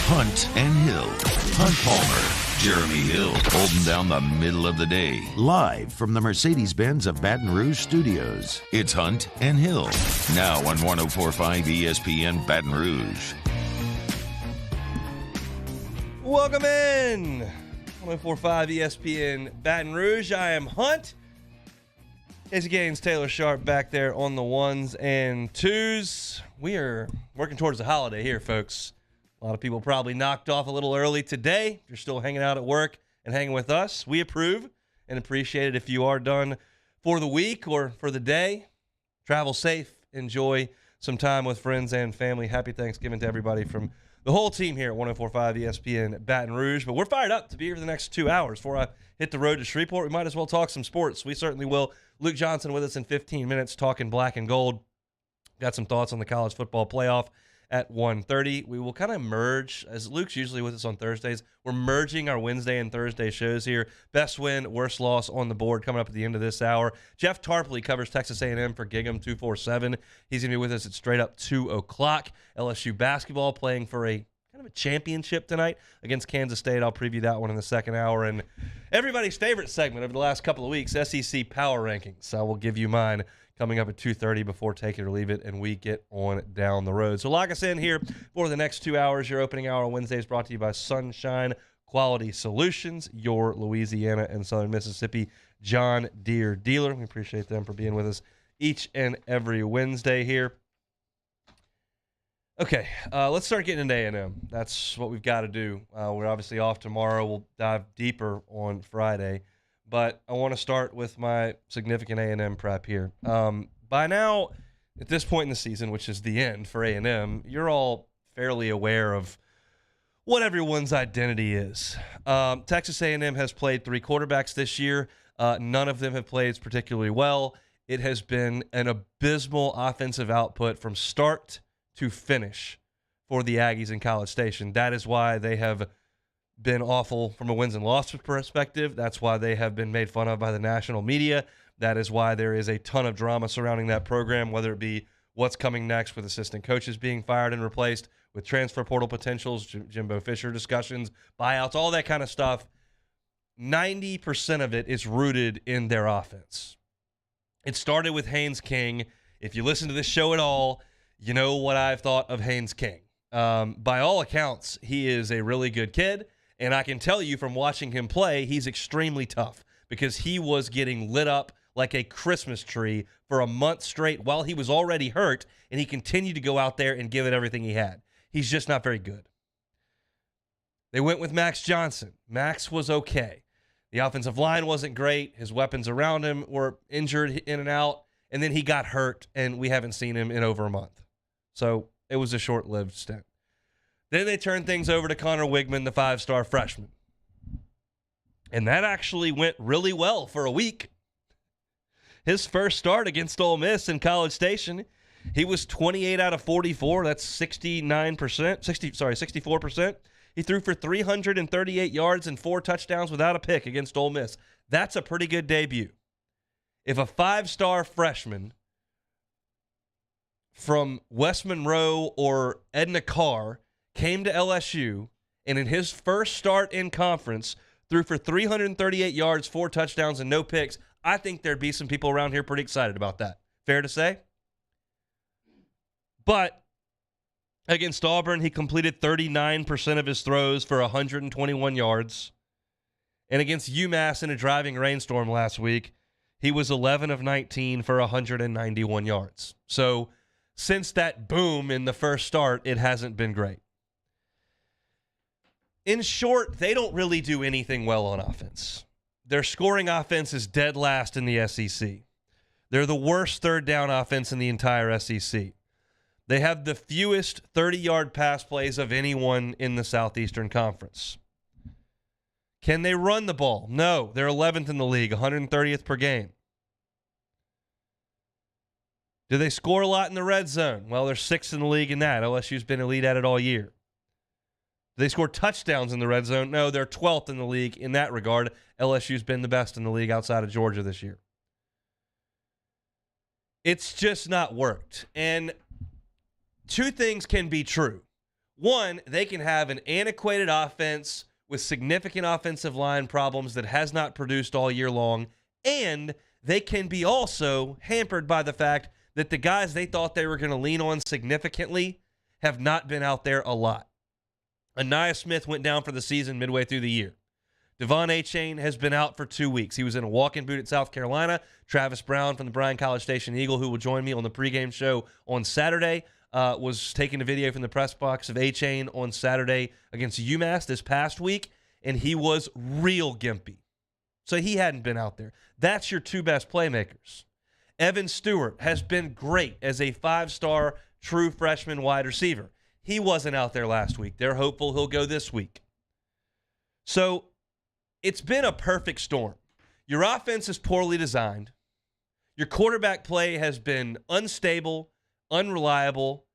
Hunt and Hill. Hunt Palmer, Jeremy Hill, holding down the middle of the day. Live from the Mercedes-Benz of Baton Rouge studios. It's Hunt and Hill. Now on 104.5 ESPN Baton Rouge. Welcome in. 104.5 ESPN Baton Rouge. I am Hunt. Casey Gaines, Taylor Sharp back there on the ones and twos. We are working towards the holiday here, folks. A lot of people probably knocked off a little early today. If you're still hanging out at work and hanging with us, we approve and appreciate it if you are done for the week or for the day. Travel safe. Enjoy some time with friends and family. Happy Thanksgiving to everybody from the whole team here at 104.5 ESPN Baton Rouge. But we're fired up to be here for the next 2 hours. Before I hit the road to Shreveport, we might as well talk some sports. We certainly will. Luke Johnson with us in 15 minutes talking black and gold. Got some thoughts on the college football playoff at 1:30. We will kind of merge, as Luke's usually with us on Thursdays, we're merging our Wednesday and Thursday shows here. Best win, worst loss on the board coming up at the end of this hour. Jeff Tarpley covers Texas A&M for Gig'em 247. He's going to be with us at straight up 2 o'clock. LSU basketball playing for a kind of a championship tonight against Kansas State. I'll preview that one in the second hour. And everybody's favorite segment over the last couple of weeks, SEC Power Rankings. I will give you mine coming up at 2:30 before Take It or Leave It, and we get on down the road. So lock us in here for the next 2 hours. Your opening hour on Wednesday is brought to you by Sunshine Quality Solutions, your Louisiana and Southern Mississippi John Deere dealer. We appreciate them for being with us each and every Wednesday here. Okay, let's start getting into A&M. That's what we've got to do. We're obviously off tomorrow. We'll dive deeper on Friday. But I want to start with my significant A&M prep here. By now, at this point in the season, which is the end for A&M, you're all fairly aware of what everyone's identity is. Texas A&M has played 3 quarterbacks this year. None of them have played particularly well. It has been an abysmal offensive output from start to finish for the Aggies in College Station. That is why they have been awful from a wins and losses perspective. That's why they have been made fun of by the national media. That is why there is a ton of drama surrounding that program, whether it be what's coming next with assistant coaches being fired and replaced, with transfer portal potentials, Jimbo Fisher discussions, buyouts, all that kind of stuff. 90% of it is rooted in their offense. It started with Haynes King. If you listen to this show at all, you know what I've thought of Haynes King. By all accounts, he is a really good kid. And I can tell you from watching him play, he's extremely tough because he was getting lit up like a Christmas tree for a month straight while he was already hurt, and he continued to go out there and give it everything he had. He's just not very good. They went with Max Johnson. Max was okay. The offensive line wasn't great. His weapons around him were injured in and out, and then he got hurt, and we haven't seen him in over a month. So it was a short-lived stint. Then they turned things over to Connor Wigman, the 5-star freshman. And that actually went really well for a week. His first start against Ole Miss in College Station, he was 28 out of 44. That's 64%. He threw for 338 yards and 4 touchdowns without a pick against Ole Miss. That's a pretty good debut. If a 5-star freshman from West Monroe or Edna Carr came to LSU, and in his first start in conference, threw for 338 yards, 4 touchdowns, and no picks, I think there'd be some people around here pretty excited about that. Fair to say? But against Auburn, he completed 39% of his throws for 121 yards. And against UMass in a driving rainstorm last week, he was 11 of 19 for 191 yards. So since that boom in the first start, it hasn't been great. In short, they don't really do anything well on offense. Their scoring offense is dead last in the SEC. They're the worst third down offense in the entire SEC. They have the fewest 30-yard pass plays of anyone in the Southeastern Conference. Can they run the ball? No. They're 11th in the league, 130th per game. Do they score a lot in the red zone? Well, they're 6th in the league in that. LSU's been elite at it all year. Do they score touchdowns in the red zone? No, they're 12th in the league in that regard. LSU's been the best in the league outside of Georgia this year. It's just not worked. And two things can be true. One, they can have an antiquated offense with significant offensive line problems that has not produced all year long, and they can be also hampered by the fact that the guys they thought they were going to lean on significantly have not been out there a lot. Aniyah Smith went down for the season midway through the year. Devon Achane has been out for 2 weeks. He was in a walking boot at South Carolina. Travis Brown from the Bryan College Station Eagle, who will join me on the pregame show on Saturday, was taking a video from the press box of Achane on Saturday against UMass this past week, and he was real gimpy. So he hadn't been out there. That's your two best playmakers. Evan Stewart has been great as a 5-star true freshman wide receiver. He wasn't out there last week. They're hopeful he'll go this week. So it's been a perfect storm. Your offense is poorly designed. Your quarterback play has been unstable, unreliable,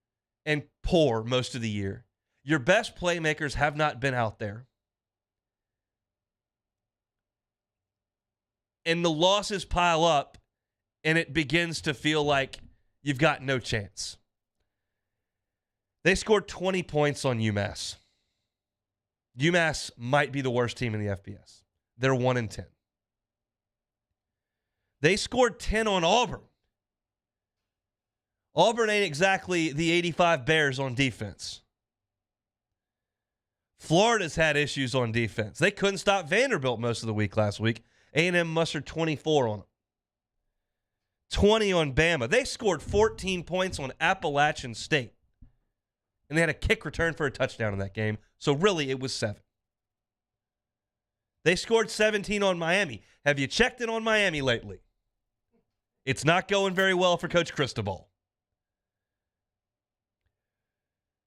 and poor most of the year. Your best playmakers have not been out there. And the losses pile up, and it begins to feel like you've got no chance. They scored 20 points on UMass. UMass might be the worst team in the FBS. They're 1-10. They scored 10 on Auburn. Auburn ain't exactly the 85 Bears on defense. Florida's had issues on defense. They couldn't stop Vanderbilt most of the week last week. A&M mustered 24 on them. 20 on Bama. They scored 14 points on Appalachian State. And they had a kick return for a touchdown in that game. So really, it was 7. They scored 17 on Miami. Have you checked in on Miami lately? It's not going very well for Coach Cristobal.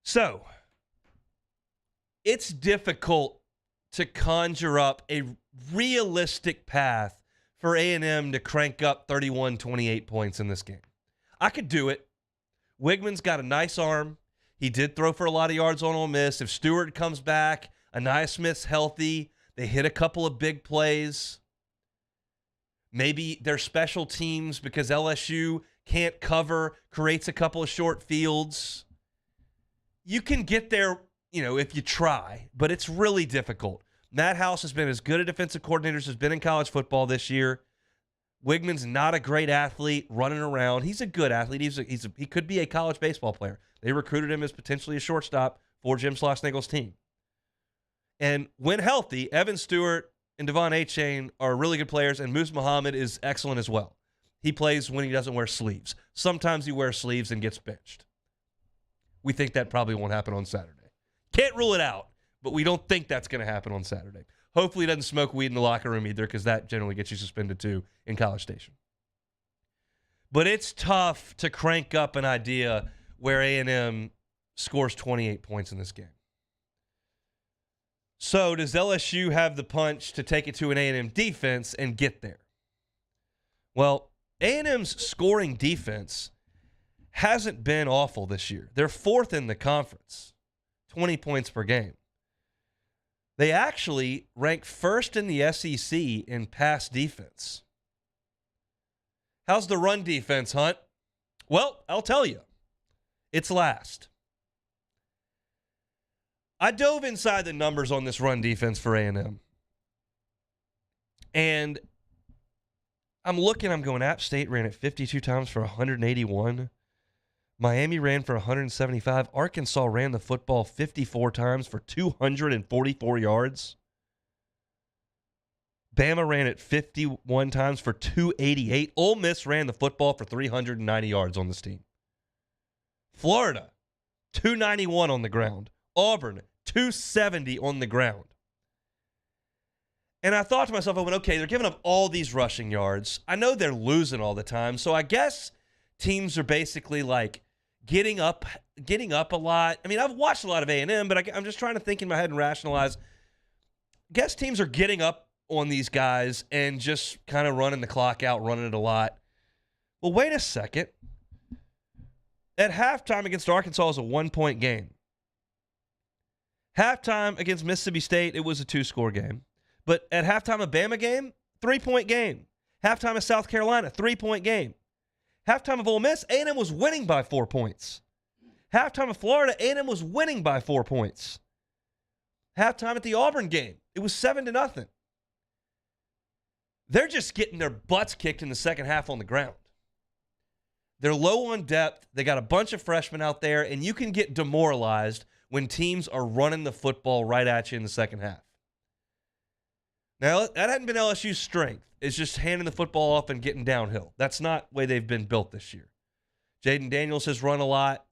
So, it's difficult to conjure up a realistic path for A&M to crank up 31, 28 points in this game. I could do it. Wigman's got a nice arm. He did throw for a lot of yards on Ole Miss. If Stewart comes back, Aniyah Smith's healthy, they hit a couple of big plays. Maybe their special teams, because LSU can't cover, creates a couple of short fields. You can get there, if you try, but it's really difficult. Matt House has been as good a defensive coordinator as has been in college football this year. Wigman's not a great athlete running around. He's a good athlete. He could be a college baseball player. They recruited him as potentially a shortstop for Jim Schlossnagle's team. And when healthy, Evan Stewart and Devon Achane are really good players, and Moose Muhammad is excellent as well. He plays when he doesn't wear sleeves. Sometimes he wears sleeves and gets benched. We think that probably won't happen on Saturday. Can't rule it out, but we don't think that's going to happen on Saturday. Hopefully he doesn't smoke weed in the locker room either, because that generally gets you suspended too in College Station. But it's tough to crank up an idea where A&M scores 28 points in this game. So does LSU have the punch to take it to an A&M defense and get there? Well, A&M's scoring defense hasn't been awful this year. They're 4th in the conference, 20 points per game. They actually rank 1st in the SEC in pass defense. How's the run defense, Hunt? Well, I'll tell you. It's last. I dove inside the numbers on this run defense for A&M. And I'm going, App State ran it 52 times for 181. Miami ran for 175. Arkansas ran the football 54 times for 244 yards. Bama ran it 51 times for 288. Ole Miss ran the football for 390 yards on this team. Florida, 291 on the ground. Auburn, 270 on the ground. And I thought to myself, okay, they're giving up all these rushing yards. I know they're losing all the time, so I guess teams are basically like getting up a lot. I mean, I've watched a lot of A&M, but I'm just trying to think in my head and rationalize. I guess teams are getting up on these guys and just kind of running the clock out, running it a lot. Well, wait a second. At halftime against Arkansas, it was a 1-point game. Halftime against Mississippi State, it was a 2-score game. But at halftime of Bama game, 3-point game. Halftime of South Carolina, 3-point game. Halftime of Ole Miss, A&M was winning by 4 points. Halftime of Florida, A&M was winning by 4 points. Halftime at the Auburn game, it was 7-0. They're just getting their butts kicked in the second half on the ground. They're low on depth. They got a bunch of freshmen out there, and you can get demoralized when teams are running the football right at you in the second half. Now, that hadn't been LSU's strength. It's just handing the football off and getting downhill. That's not the way they've been built this year. Jaden Daniels has run a lot,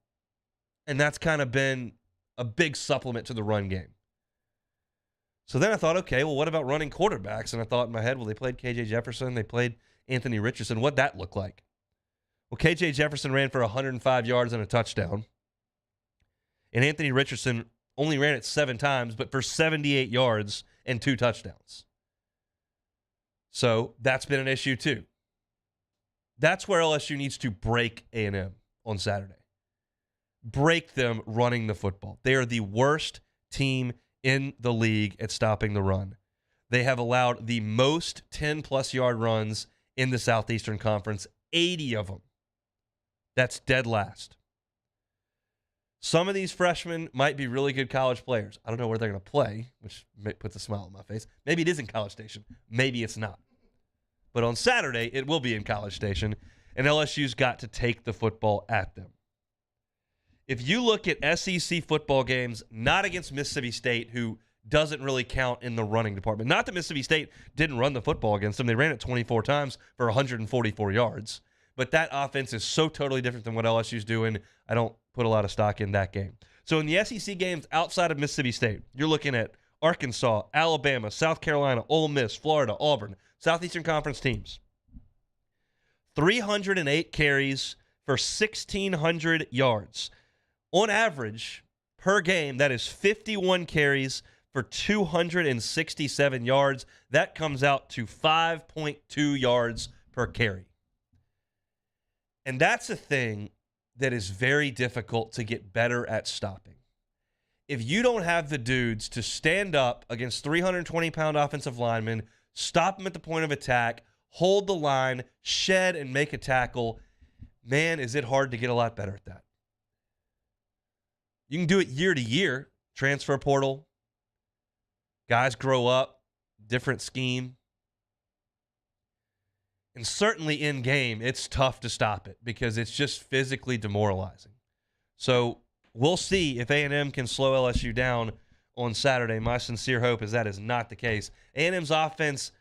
and that's kind of been a big supplement to the run game. So then I thought, okay, well, what about running quarterbacks? And I thought in my head, well, they played KJ Jefferson. They played Anthony Richardson. What'd that look like? Well, KJ Jefferson ran for 105 yards and a touchdown. And Anthony Richardson only ran it 7 times, but for 78 yards and 2 touchdowns. So that's been an issue too. That's where LSU needs to break A&M on Saturday. Break them running the football. They are the worst team in the league at stopping the run. They have allowed the most 10-plus yard runs in the Southeastern Conference, 80 of them. That's dead last. Some of these freshmen might be really good college players. I don't know where they're going to play, which puts a smile on my face. Maybe it is in College Station. Maybe it's not. But on Saturday, it will be in College Station, and LSU's got to take the football at them. If you look at SEC football games, not against Mississippi State, who doesn't really count in the running department. Not that Mississippi State didn't run the football against them. They ran it 24 times for 144 yards. But that offense is so totally different than what LSU's doing. I don't put a lot of stock in that game. So in the SEC games outside of Mississippi State, you're looking at Arkansas, Alabama, South Carolina, Ole Miss, Florida, Auburn, Southeastern Conference teams. 308 carries for 1,600 yards. On average, per game, that is 51 carries for 267 yards. That comes out to 5.2 yards per carry. And that's a thing that is very difficult to get better at stopping. If you don't have the dudes to stand up against 320-pound offensive linemen, stop them at the point of attack, hold the line, shed, and make a tackle, man, is it hard to get a lot better at that. You can do it year to year, transfer portal. Guys grow up, different scheme. And certainly in game, it's tough to stop it because it's just physically demoralizing. So we'll see if A&M can slow LSU down on Saturday. My sincere hope is that is not the case. A&M's offense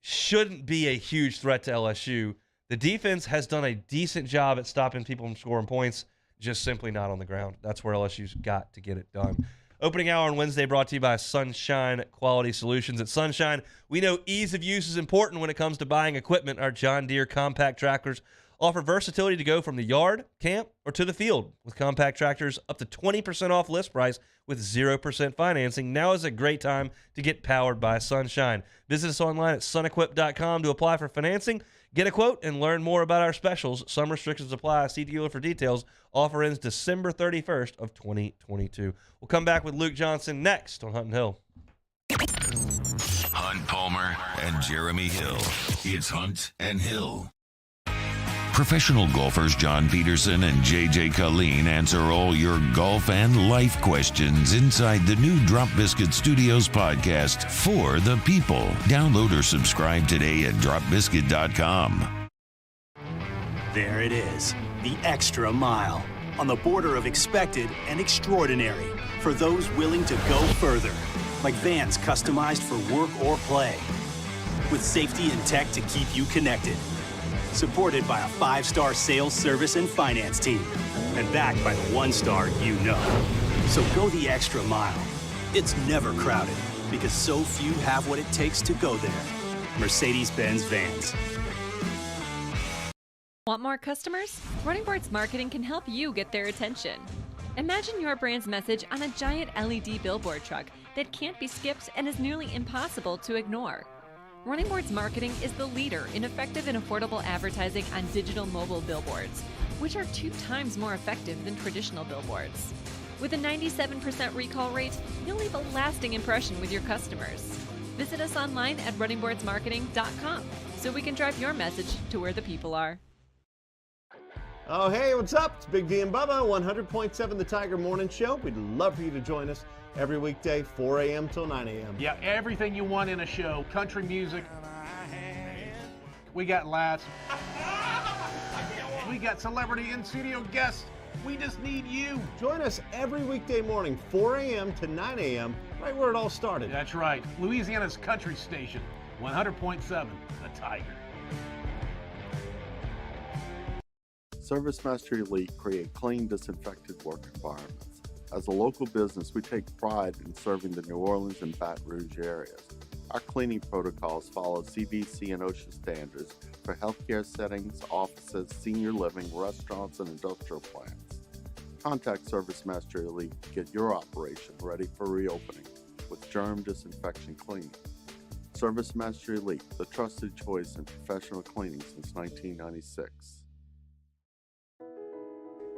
shouldn't be a huge threat to LSU. The defense has done a decent job at stopping people from scoring points, just simply not on the ground. That's where LSU's got to get it done. Opening hour on Wednesday brought to you by Sunshine Quality Solutions. At Sunshine, we know ease of use is important when it comes to buying equipment. Our John Deere compact tractors offer versatility to go from the yard, camp, or to the field. With compact tractors up to 20% off list price with 0% financing, now is a great time to get powered by Sunshine. Visit us online at sunequip.com to apply for financing. Get a quote and learn more about our specials. Some restrictions apply. See dealer for details. Offer ends December 31st of 2022. We'll come back with Luke Johnson next on Hunt and Hill. Hunt Palmer and Jeremy Hill. It's Hunt and Hill. Professional golfers John Peterson and J.J. Colleen answer all your golf and life questions inside the new Drop Biscuit Studios podcast for the people. Download or subscribe today at dropbiscuit.com. There it is, the extra mile, on the border of expected and extraordinary for those willing to go further, like vans customized for work or play, with safety and tech to keep you connected. Supported by a 5-star sales, service, and finance team. And backed by the 1-star you know. So go the extra mile. It's never crowded because so few have what it takes to go there. Mercedes-Benz Vans. Want more customers? Running Boards Marketing can help you get their attention. Imagine your brand's message on a giant LED billboard truck that can't be skipped and is nearly impossible to ignore. Running Boards Marketing is the leader in effective and affordable advertising on digital mobile billboards, which are 2 times more effective than traditional billboards. With a 97% recall rate, you'll leave a lasting impression with your customers. Visit us online at runningboardsmarketing.com so we can drive your message to where the people are. Oh, hey, what's up? It's Big D and Bubba, 100.7 The Tiger Morning Show. We'd love for you to join us every weekday, 4 a.m. till 9 a.m. Yeah, everything you want in a show. Country music. We got laughs. We got celebrity in-studio guests. We just need you. Join us every weekday morning, 4 a.m. to 9 a.m., right where it all started. That's right. Louisiana's country station, 100.7 The Tiger. ServiceMaster Elite create clean, disinfected work environments. As a local business, we take pride in serving the New Orleans and Baton Rouge areas. Our cleaning protocols follow CDC and OSHA standards for healthcare settings, offices, senior living, restaurants, and industrial plants. Contact ServiceMaster Elite to get your operation ready for reopening with germ disinfection cleaning. ServiceMaster Elite, the trusted choice in professional cleaning since 1996.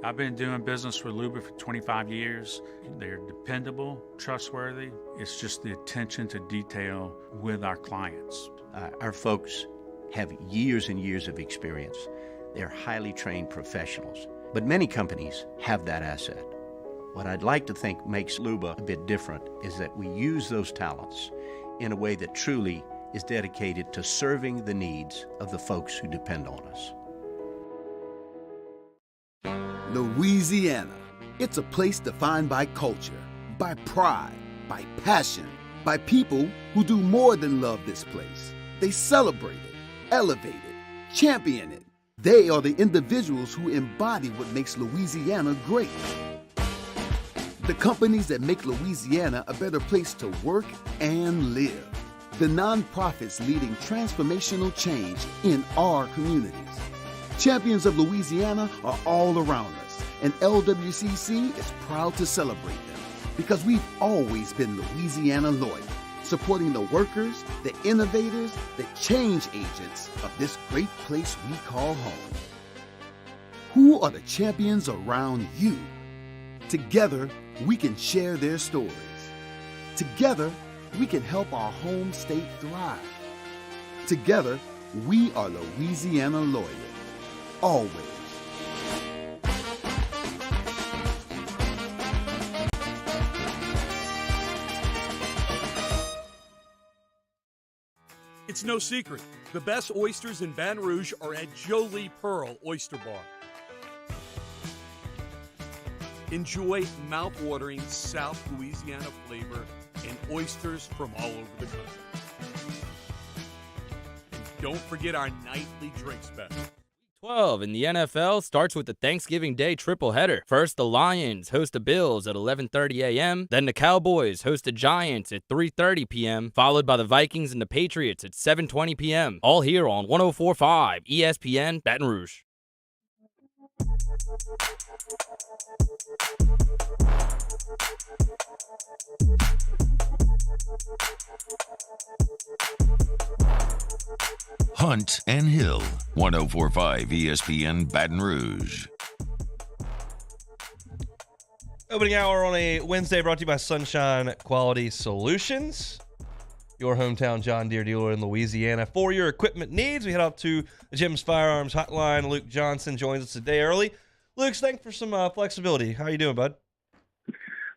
I've been doing business with Luba for 25 years. They're dependable, trustworthy. It's just the attention to detail with our clients. Our folks have years and years of experience. They're highly trained professionals, but many companies have that asset. What I'd like to think makes Luba a bit different is that we use those talents in a way that truly is dedicated to serving the needs of the folks who depend on us. Louisiana. It's a place defined by culture, by pride, by passion, by people who do more than love this place. They celebrate it, elevate it, champion it. They are the individuals who embody what makes Louisiana great. The companies that make Louisiana a better place to work and live. The nonprofits leading transformational change in our communities. Champions of Louisiana are all around us, and LWCC is proud to celebrate them because we've always been Louisiana loyal, supporting the workers, the innovators, the change agents of this great place we call home. Who are the champions around you? Together, we can share their stories. Together, we can help our home state thrive. Together, we are Louisiana loyal. Always. It's no secret. The best oysters in Baton Rouge are at Jolie Pearl Oyster Bar. Enjoy mouth-watering South Louisiana flavor and oysters from all over the country. And don't forget our nightly drink special. 12 in the NFL starts with the Thanksgiving Day triple header. First, the Lions host the Bills at 11:30 a.m. Then the Cowboys host the Giants at 3:30 p.m., followed by the Vikings and the Patriots at 7:20 p.m. All here on 104.5 ESPN Baton Rouge. Hunt and Hill, 104.5 ESPN Baton Rouge. Opening hour on a Wednesday brought to you by Sunshine Quality Solutions, your hometown John Deere dealer in Louisiana. For your equipment needs, we head out to the Jim's Firearms Hotline. Luke Johnson joins us today early. Luke, thanks for some flexibility. How are you doing, bud?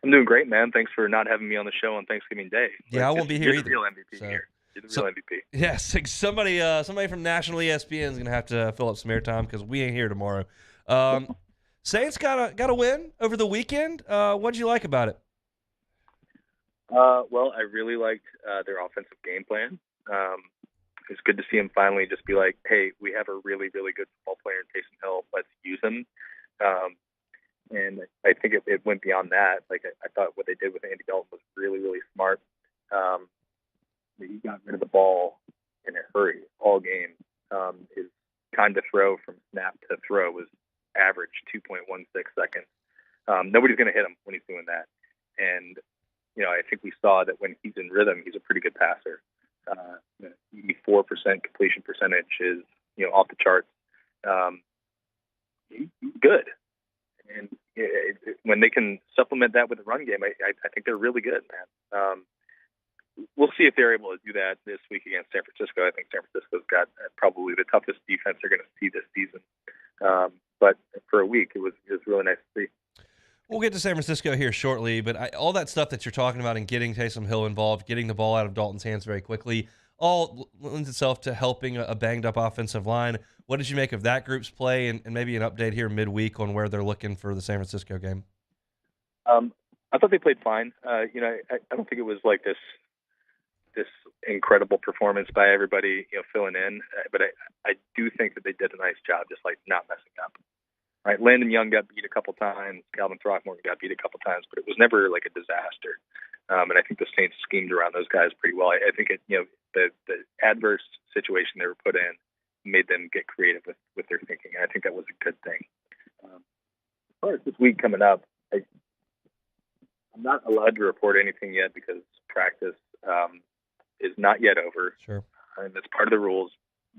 I'm doing great, man. Thanks for not having me on the show on Thanksgiving Day. Yeah, I won't be here you're either. You're the real MVP here. You're the real MVP. Yes, somebody from National ESPN is going to have to fill up some airtime because we ain't here tomorrow. Saints got a win over the weekend. What did you like about it? Well, I really liked their offensive game plan. It's good to see him finally just be like, hey, we have a really, really good football player in Taysom Hill. Let's use him. And I think it went beyond that. Like I thought what they did with Andy Dalton was really, really smart. He got rid of the ball in a hurry all game. His time to throw from snap to throw was average 2.16 seconds. Nobody's going to hit him when he's doing that. And, I think we saw that when he's in rhythm, he's a pretty good passer. 84% completion percentage is, off the charts. He's good. And when they can supplement that with a run game, I think they're really good, man. We'll see if they're able to do that this week against San Francisco. I think San Francisco's got probably the toughest defense they're going to see this season. But for a week. It was really nice to see. We'll get to San Francisco here shortly, but all that stuff that you're talking about and getting Taysom Hill involved, getting the ball out of Dalton's hands very quickly, all lends itself to helping a banged-up offensive line. What did you make of that group's play, and maybe an update here midweek on where they're looking for the San Francisco game? I thought they played fine. I don't think it was like this incredible performance by everybody, filling in. But I do think that they did a nice job, just like not messing up. Right, Landon Young got beat a couple times. Calvin Throckmorton got beat a couple times, but it was never like a disaster. And I think the Saints schemed around those guys pretty well. I think the adverse situation they were put in made them get creative with their thinking, and I think that was a good thing. As far as this week coming up, I'm not allowed to report anything yet because practice is not yet over. Sure. And that's part of the rules.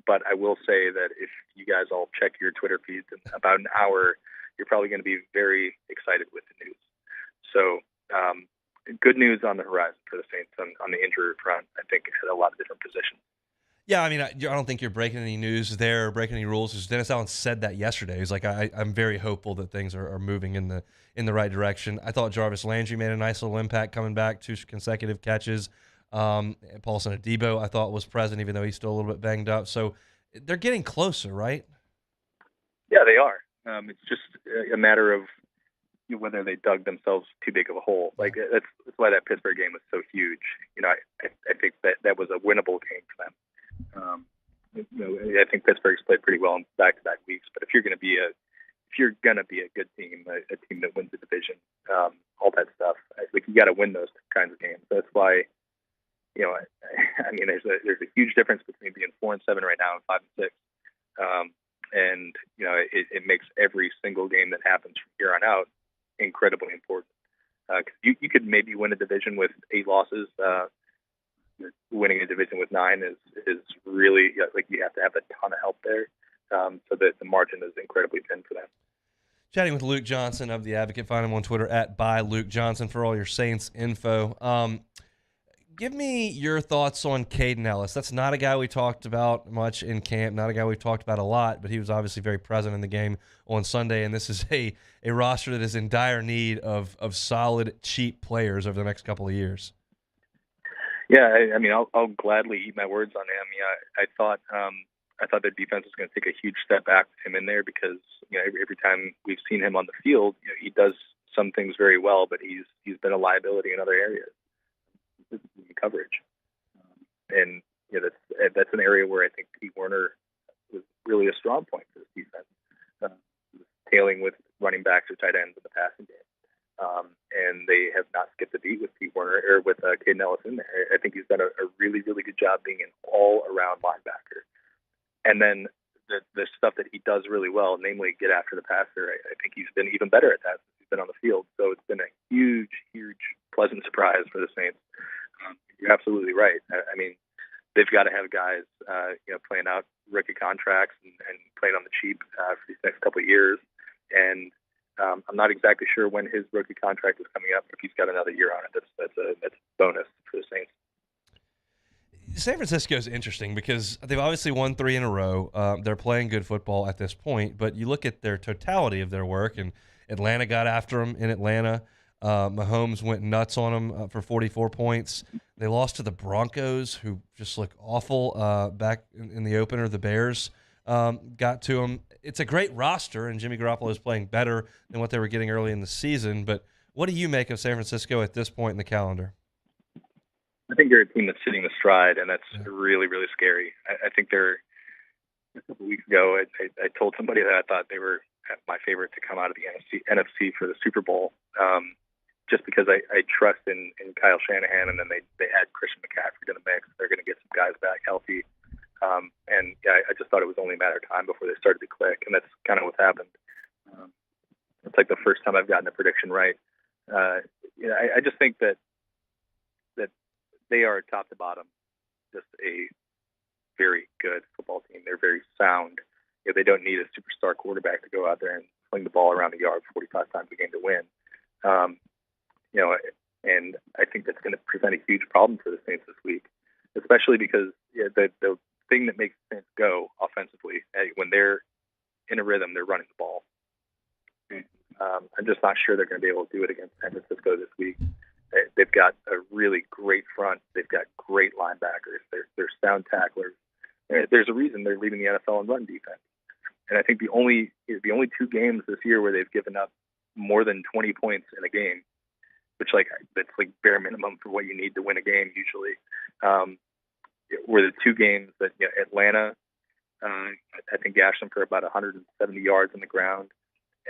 But I will say that if you guys all check your Twitter feeds in about an hour, you're probably going to be very excited with the news. So good news on the horizon for the Saints on the injury front, I think, at a lot of different positions. Yeah, I mean, I don't think you're breaking any news there or breaking any rules. Because Dennis Allen said that yesterday. He's like, I'm very hopeful that things are moving in the right direction. I thought Jarvis Landry made a nice little impact coming back, 2 consecutive catches. Paulson Adebo, I thought, was present, even though he's still a little bit banged up. So they're getting closer, right? Yeah, they are. It's just a matter of whether they dug themselves too big of a hole. Like that's why that Pittsburgh game was so huge. I think that was a winnable game for them. I think Pittsburgh's played pretty well in back-to-back weeks. But if you're going to be a good team, a team that wins the division, all that stuff, like you got to win those kinds of games. So that's why. I mean, there's a huge difference between being 4-7 right now and 5-6, and it makes every single game that happens from here on out incredibly important. Because you could maybe win a division with 8 losses. Winning a division with 9 is really like you have to have a ton of help there, so that the margin is incredibly thin for them. Chatting with Luke Johnson of The Advocate. Find him on Twitter at @ByLukeJohnson for all your Saints info. Give me your thoughts on Caden Ellis. That's not a guy we talked about much in camp, not a guy we've talked about a lot, but he was obviously very present in the game on Sunday, and this is a roster that is in dire need of solid, cheap players over the next couple of years. Yeah, I mean, I'll gladly eat my words on him. I thought the defense was going to take a huge step back with him in there because every time we've seen him on the field, he does some things very well, but he's been a liability in other areas. Coverage, and that's an area where I think Pete Werner was really a strong point for this defense, tailing with running backs or tight ends in the passing game, and they have not skipped a beat with Pete Werner or with Caden Ellis in there. I think he's done a really, really good job being an all-around linebacker, and then the stuff that he does really well, namely get after the passer. I think he's been even better at that since he's been on the field. So it's been a huge, pleasant surprise for the Saints. You're absolutely right. I mean, they've got to have guys, playing out rookie contracts and playing on the cheap for these next couple of years. And I'm not exactly sure when his rookie contract is coming up. If he's got another year on it, that's a bonus for the Saints. San Francisco is interesting because they've obviously won 3 in a row. They're playing good football at this point, but you look at their totality of their work, and Atlanta got after them in Atlanta. Mahomes went nuts on them for 44 points. They lost to the Broncos, who just look awful back in the opener. The Bears got to them. It's a great roster, and Jimmy Garoppolo is playing better than what they were getting early in the season. But what do you make of San Francisco at this point in the calendar? I think they're a team that's sitting the stride, and that's really, really scary. I think they're a couple of weeks ago, I told somebody that I thought they were my favorite to come out of the NFC for the Super Bowl. Just because I trust in Kyle Shanahan, and then they had Christian McCaffrey in the mix. They're going to get some guys back healthy. And I just thought it was only a matter of time before they started to click, and that's kind of what's happened. It's like the first time I've gotten a prediction right. I just think that they are top to bottom just a very good football team. They're very sound. They don't need a superstar quarterback to go out there and fling the ball around the yard 45 times a game to win. And I think that's going to present a huge problem for the Saints this week, especially because the thing that makes the Saints go offensively, when they're in a rhythm, they're running the ball. I'm just not sure they're going to be able to do it against San Francisco this week. They've got a really great front. They've got great linebackers. They're sound tacklers. There's a reason they're leading the NFL in run defense. And I think the only 2 games this year where they've given up more than 20 points in a game, which that's like bare minimum for what you need to win a game usually, were the 2 games that Atlanta, I think, gashed them for about 170 yards on the ground.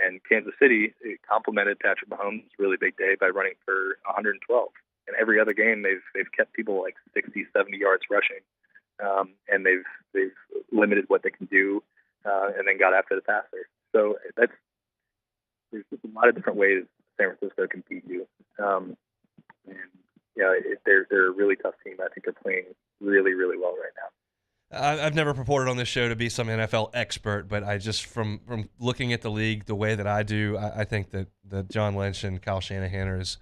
And Kansas City complimented Patrick Mahomes' really big day by running for 112. And every other game, they've kept people like 60, 70 yards rushing, and they've limited what they can do, and then got after the passer. So there's just a lot of different ways San Francisco can beat you. They're a really tough team. I think they're playing really, really well right now. I've never purported on this show to be some NFL expert, but I just from looking at the league the way that I do, I think that John Lynch and Kyle Shanahan are as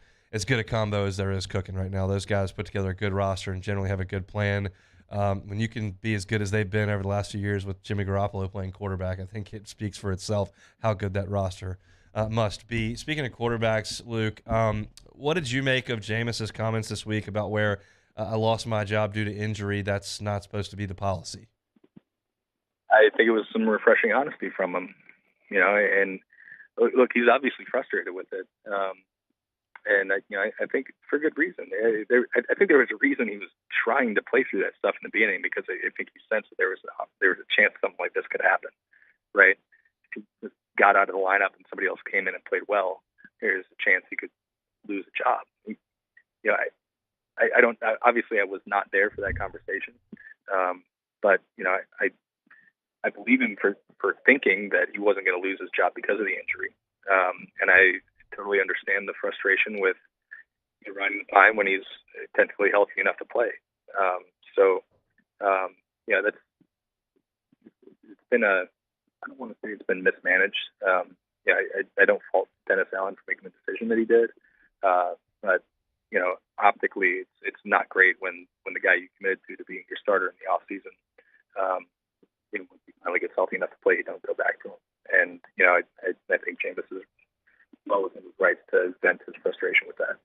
good a combo as there is cooking right now. Those guys put together a good roster and generally have a good plan. When you can be as good as they've been over the last few years with Jimmy Garoppolo playing quarterback, I think it speaks for itself how good that roster must be. Speaking of quarterbacks, Luke, what did you make of Jameis's comments this week about where I lost my job due to injury? That's not supposed to be the policy. I think it was some refreshing honesty from him, and look, he's obviously frustrated with it. And I think for good reason. I think there was a reason he was trying to play through that stuff in the beginning, because I think he sensed that there was a chance something like this could happen, right? If he just got out of the lineup and somebody else came in and played well, there's a chance he could lose a job. I don't. Obviously, I was not there for that conversation, but I believe him for thinking that he wasn't going to lose his job because of the injury, and I totally understand the frustration with riding the pine when he's technically healthy enough to play. That's it's been I don't want to say it's been mismanaged. I don't fault Dennis Allen for making the decision that he did, but optically, it's not great when the guy you committed to being your starter in the off season, when he finally gets healthy enough to play, you don't go back to him. And I think Jameis is well within his rights to vent his frustration with that.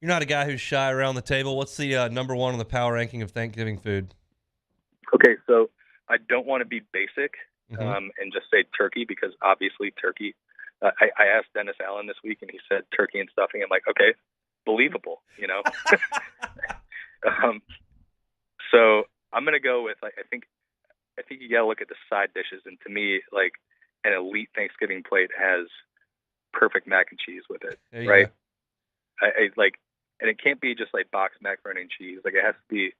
You're not a guy who's shy around the table. What's the number one on the power ranking of Thanksgiving food? Okay, so I don't want to be basic and just say turkey, because obviously turkey. I asked Dennis Allen this week, and he said turkey and stuffing. I'm like, okay, believable, So I'm going to go with, I think you got to look at the side dishes. And to me, like, an elite Thanksgiving plate has perfect mac and cheese with it, right? I like, and it can't be just like boxed macaroni and cheese. Like, it has to be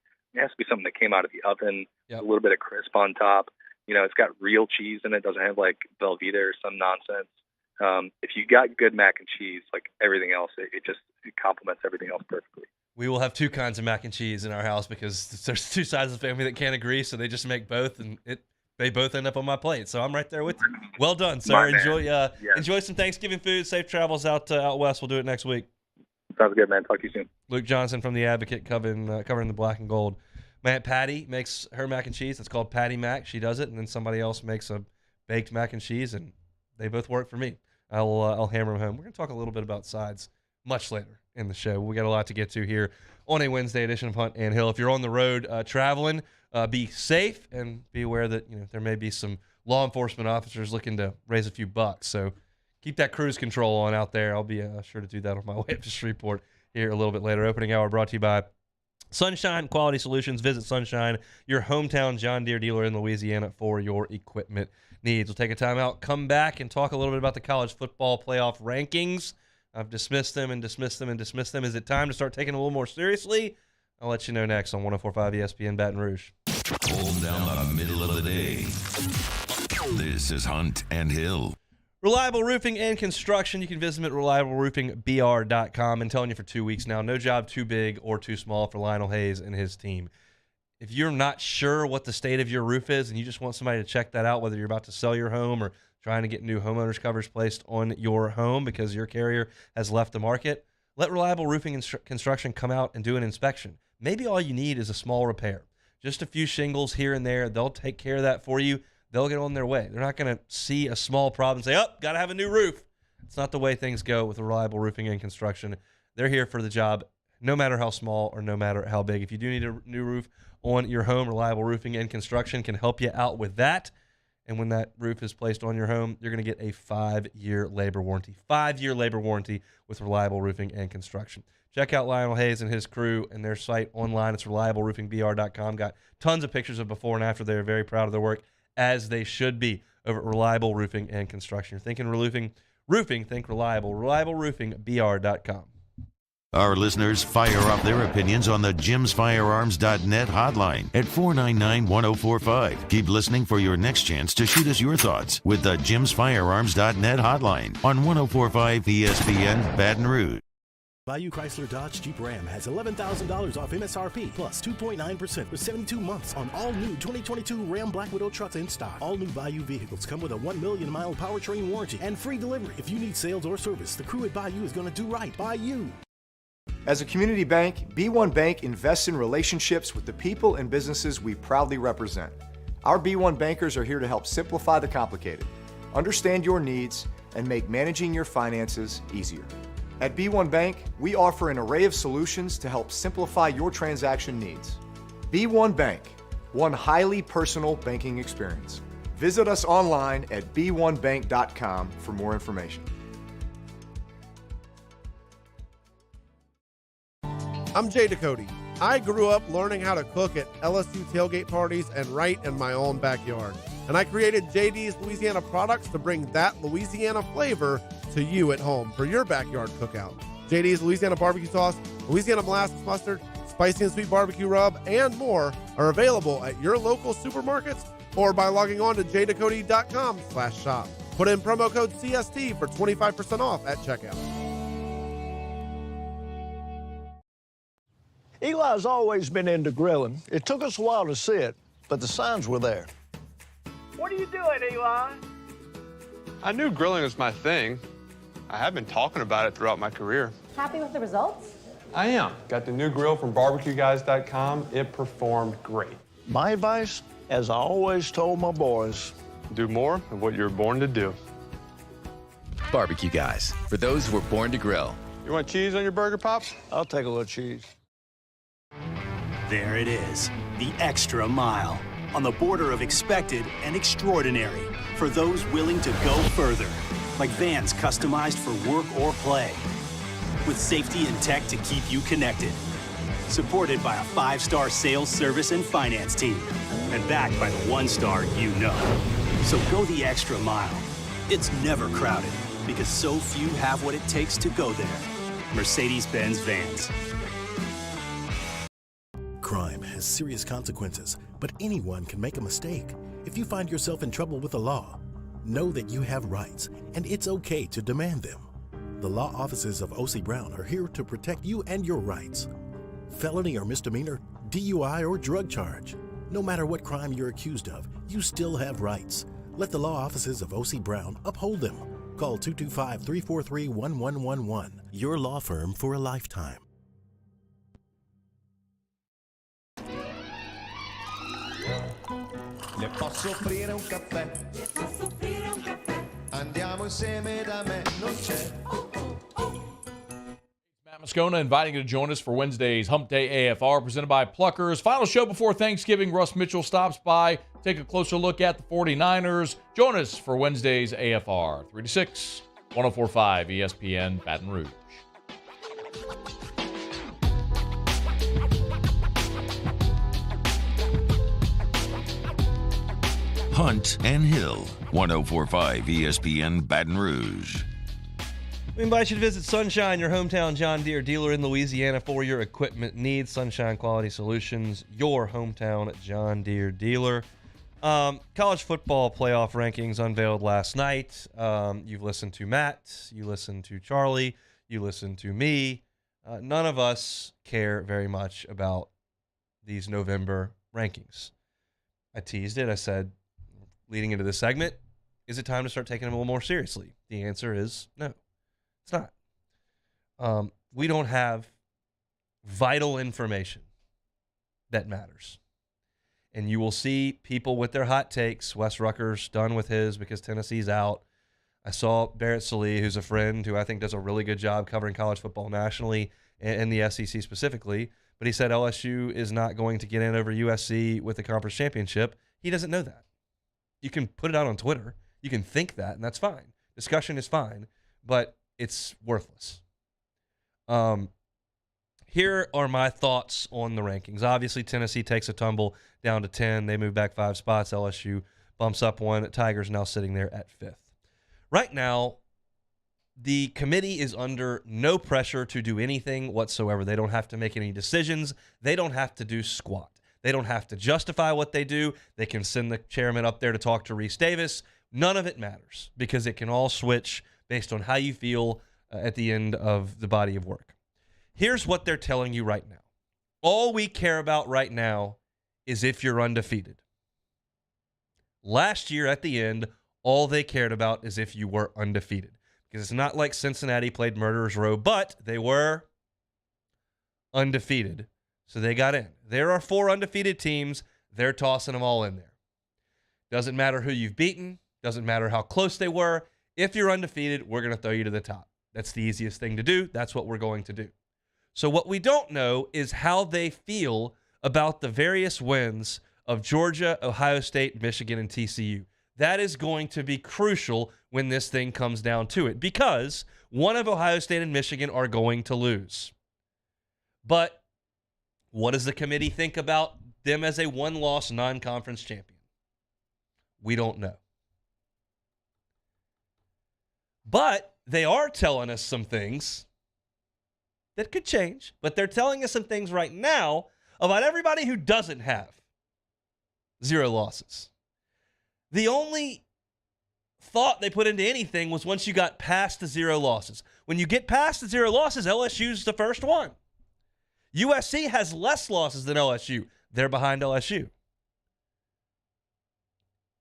something that came out of the oven, a little bit of crisp on top. It's got real cheese in it. Doesn't have like Velveeta or some nonsense. If you got good mac and cheese, like everything else, it complements everything else perfectly. We will have 2 kinds of mac and cheese in our house because there's 2 sides of the family that can't agree, so they just make both, and they both end up on my plate. So I'm right there with you. Well done, sir. Enjoy some Thanksgiving food. Safe travels out west. We'll do it next week. Sounds good, man. Talk to you soon. Luke Johnson from The Advocate, covering the black and gold. My Aunt Patty makes her mac and cheese. It's called Patty Mac. She does it, and then somebody else makes a baked mac and cheese, and they both work for me. I'll hammer them home. We're going to talk a little bit about sides much later in the show. We got a lot to get to here on a Wednesday edition of Hunt and Hill. If you're on the road traveling, be safe and be aware that there may be some law enforcement officers looking to raise a few bucks. So keep that cruise control on out there. I'll be sure to do that on my way up to Shreveport here a little bit later. Opening hour brought to you by Sunshine Quality Solutions. Visit Sunshine, your hometown John Deere dealer in Louisiana, for your equipment needs. We'll take a time out, come back, and talk a little bit about the college football playoff rankings. I've dismissed them and dismissed them and dismissed them. Is it time to start taking it a little more seriously? I'll let you know next on 104.5 ESPN Baton Rouge. Hold down the middle of the day. This is Hunt and Hill. Reliable Roofing and Construction. You can visit them at reliableroofingbr.com. And telling you for 2 weeks now, no job too big or too small for Lionel Hayes and his team. If you're not sure what the state of your roof is and you just want somebody to check that out, whether you're about to sell your home or trying to get new homeowners coverage placed on your home because your carrier has left the market, let Reliable Roofing and Construction come out and do an inspection. Maybe all you need is a small repair. Just a few shingles here and there. They'll take care of that for you. they'll get on their way. They're not going to see a small problem and say, oh, got to have a new roof. It's not the way things go with Reliable Roofing and Construction. They're here for the job, no matter how small or no matter how big. If you do need a new roof on your home, Reliable Roofing and Construction can help you out with that. And when that roof is placed on your home, you're going to get a 5-year labor warranty. 5-year labor warranty with Reliable Roofing and Construction. Check out Lionel Hayes and his crew and their site online. It's reliableroofingbr.com. Got tons of pictures of before and after. They're very proud of their work, as they should be, over at Reliable Roofing and Construction. You're thinking roofing, think reliable. Reliableroofingbr.com. Our listeners fire off their opinions on the jimsfirearms.net hotline at 499-1045. Keep listening for your next chance to shoot us your thoughts with the jimsfirearms.net hotline on 1045 ESPN Baton Rouge. Bayou Chrysler Dodge Jeep Ram has $11,000 off MSRP plus 2.9% for 72 months on all new 2022 Ram Black Widow trucks in stock. All new Bayou vehicles come with a 1 million mile powertrain warranty and free delivery. If you need sales or service, the crew at Bayou is going to do right by you. As a community bank, B1 Bank invests in relationships with the people and businesses we proudly represent. Our B1 bankers are here to help simplify the complicated, understand your needs, and make managing your finances easier. At B1 Bank, we offer an array of solutions to help simplify your transaction needs. B1 Bank, one highly personal banking experience. Visit us online at b1bank.com for more information. I'm Jay Ducote. I grew up learning how to cook at LSU tailgate parties and right in my own backyard. And I created JD's Louisiana products to bring that Louisiana flavor to you at home for your backyard cookout. JD's Louisiana barbecue sauce, Louisiana molasses mustard, spicy and sweet barbecue rub, and more are available at your local supermarkets or by logging on to jducote.com/shop. Put in promo code CST for 25% off at checkout. Eli's always been into grilling. It took us a while to see it, but the signs were there. What are you doing, Eli? I knew grilling was my thing. I have been talking about it throughout my career. Happy with the results? I am. Got the new grill from barbecueguys.com. It performed great. My advice, as I always told my boys, do more of what you're born to do. Barbecue Guys, for those who were born to grill. You want cheese on your burger, Pops? I'll take a little cheese. There it is, the extra mile, on the border of expected and extraordinary, for those willing to go further, like vans customized for work or play, with safety and tech to keep you connected, supported by a 5-star sales, service, and finance team, and backed by the 1-star you know. So go the extra mile. It's never crowded, because so few have what it takes to go there. Mercedes-Benz Vans. Crime has serious consequences, but anyone can make a mistake. If you find yourself in trouble with the law, know that you have rights, and it's okay to demand them. The law offices of O.C. Brown are here to protect you and your rights. Felony or misdemeanor, DUI or drug charge. No matter what crime you're accused of, you still have rights. Let the law offices of O.C. Brown uphold them. Call 225-343-1111. Your law firm for a lifetime. Le posso offrire un caffè? Andiamo insieme da me, non c'è. Matt Moscona inviting you to join us for Wednesday's Hump Day AFR presented by Pluckers. Final show before Thanksgiving. Russ Mitchell stops by, take a closer look at the 49ers. Join us for Wednesday's AFR, 3 to 6, 104.5 ESPN Baton Rouge. Hunt and Hill, 104.5 ESPN Baton Rouge. We invite you to visit Sunshine, your hometown John Deere dealer in Louisiana for your equipment needs. Sunshine Quality Solutions, your hometown John Deere dealer. College football playoff rankings unveiled last night. You've listened to Matt, you listened to Charlie, you listened to me. None of us care very much about these November rankings. I teased it. I said, leading into this segment, is it time to start taking them a little more seriously? The answer is no, it's not. We don't have vital information that matters. and you will see people with their hot takes. Wes Rucker's done with his because Tennessee's out. I saw Barrett Sallee, who's a friend who I think does a really good job covering college football nationally and the SEC specifically, but he said LSU is not going to get in over USC with the conference championship. He doesn't know that. You can put it out on Twitter. You can think that, and that's fine. Discussion is fine, but it's worthless. Here are my thoughts on the rankings. Obviously, Tennessee takes a tumble down to 10. They move back 5 spots. LSU bumps up 1. Tigers now sitting there at 5th. Right now, the committee is under no pressure to do anything whatsoever. They don't have to make any decisions. They don't have to do squat. They don't have to justify what they do. They can send the chairman up there to talk to Reese Davis. None of it matters because it can all switch based on how you feel at the end of the body of work. Here's what they're telling you right now. All we care about right now is if you're undefeated. Last year at the end, all they cared about is if you were undefeated. Because it's not like Cincinnati played Murderers Row, but they were undefeated. So they got in. There are 4 undefeated teams. They're tossing them all in there. Doesn't matter who you've beaten. Doesn't matter how close they were. If you're undefeated, we're going to throw you to the top. That's the easiest thing to do. That's what we're going to do. So what we don't know is how they feel about the various wins of Georgia, Ohio State, Michigan, and TCU. That is going to be crucial when this thing comes down to it because one of Ohio State and Michigan are going to lose. But what does the committee think about them as a one-loss non-conference champion? We don't know. But they are telling us some things that could change. But they're telling us some things right now about everybody who doesn't have 0 losses. The only thought they put into anything was once you got past the 0 losses. When you get past the 0 losses, LSU's the first one. USC has less losses than LSU. They're behind LSU.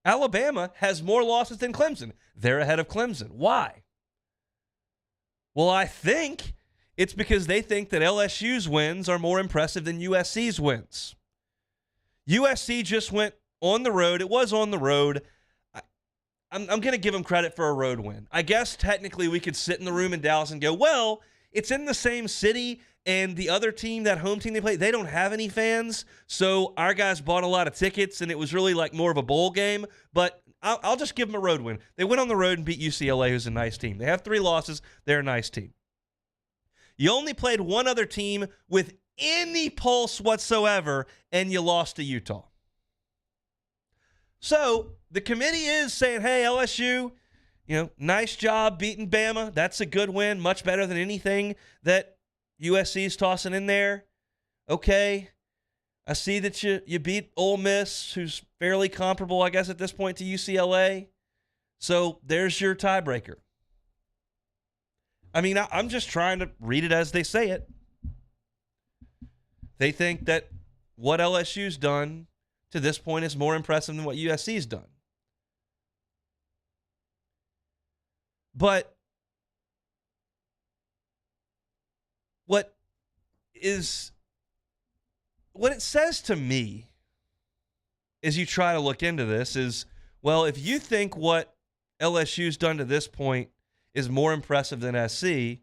Alabama has more losses than Clemson. They're ahead of Clemson. Why? Well, I think it's because they think that LSU's wins are more impressive than USC's wins. USC just went on the road. It was on the road. I'm going to give them credit for a road win. I guess technically we could sit in the room in Dallas and go, well, it's in the same city, and the other team, that home team they play, they don't have any fans, so our guys bought a lot of tickets, and it was really like more of a bowl game, but I'll just give them a road win. They went on the road and beat UCLA, who's a nice team. They have 3 losses. They're a nice team. You only played one other team with any pulse whatsoever, and you lost to Utah. So the committee is saying, hey, LSU, nice job beating Bama. That's a good win, much better than anything that USC is tossing in there. Okay, I see that you beat Ole Miss, who's fairly comparable, I guess, at this point to UCLA. So there's your tiebreaker. I mean, I'm just trying to read it as they say it. They think that what LSU's done to this point is more impressive than what USC's done. But what it says to me as you try to look into this is, well, if you think what LSU's done to this point is more impressive than SC,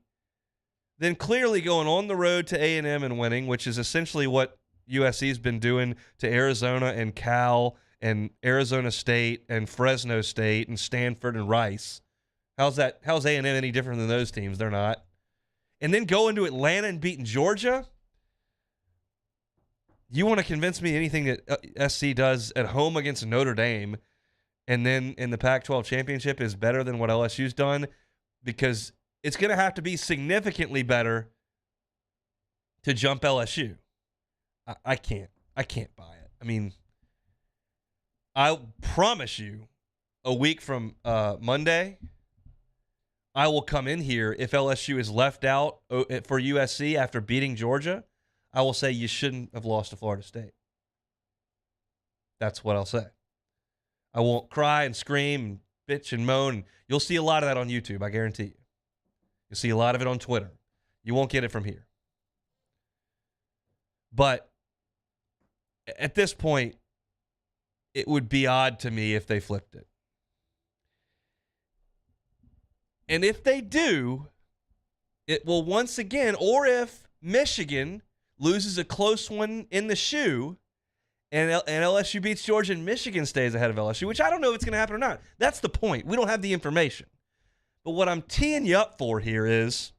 then clearly going on the road to A&M and winning, which is essentially what USC's been doing to Arizona and Cal and Arizona State and Fresno State and Stanford and Rice. How's A&M any different than those teams? They're not. And then going to Atlanta and beating Georgia? You want to convince me anything that SC does at home against Notre Dame and then in the Pac-12 championship is better than what LSU's done? Because it's going to have to be significantly better to jump LSU. I can't buy it. I mean, I promise you a week from Monday, I will come in here if LSU is left out for USC after beating Georgia. I will say you shouldn't have lost to Florida State. That's what I'll say. I won't cry and scream and bitch and moan. You'll see a lot of that on YouTube, I guarantee you. You'll see a lot of it on Twitter. You won't get it from here. But at this point, it would be odd to me if they flipped it. And if they do, it will once again, or if Michigan loses a close one in the shoe and LSU beats Georgia and Michigan stays ahead of LSU, which I don't know if it's going to happen or not. That's the point. We don't have the information. But what I'm teeing you up for here is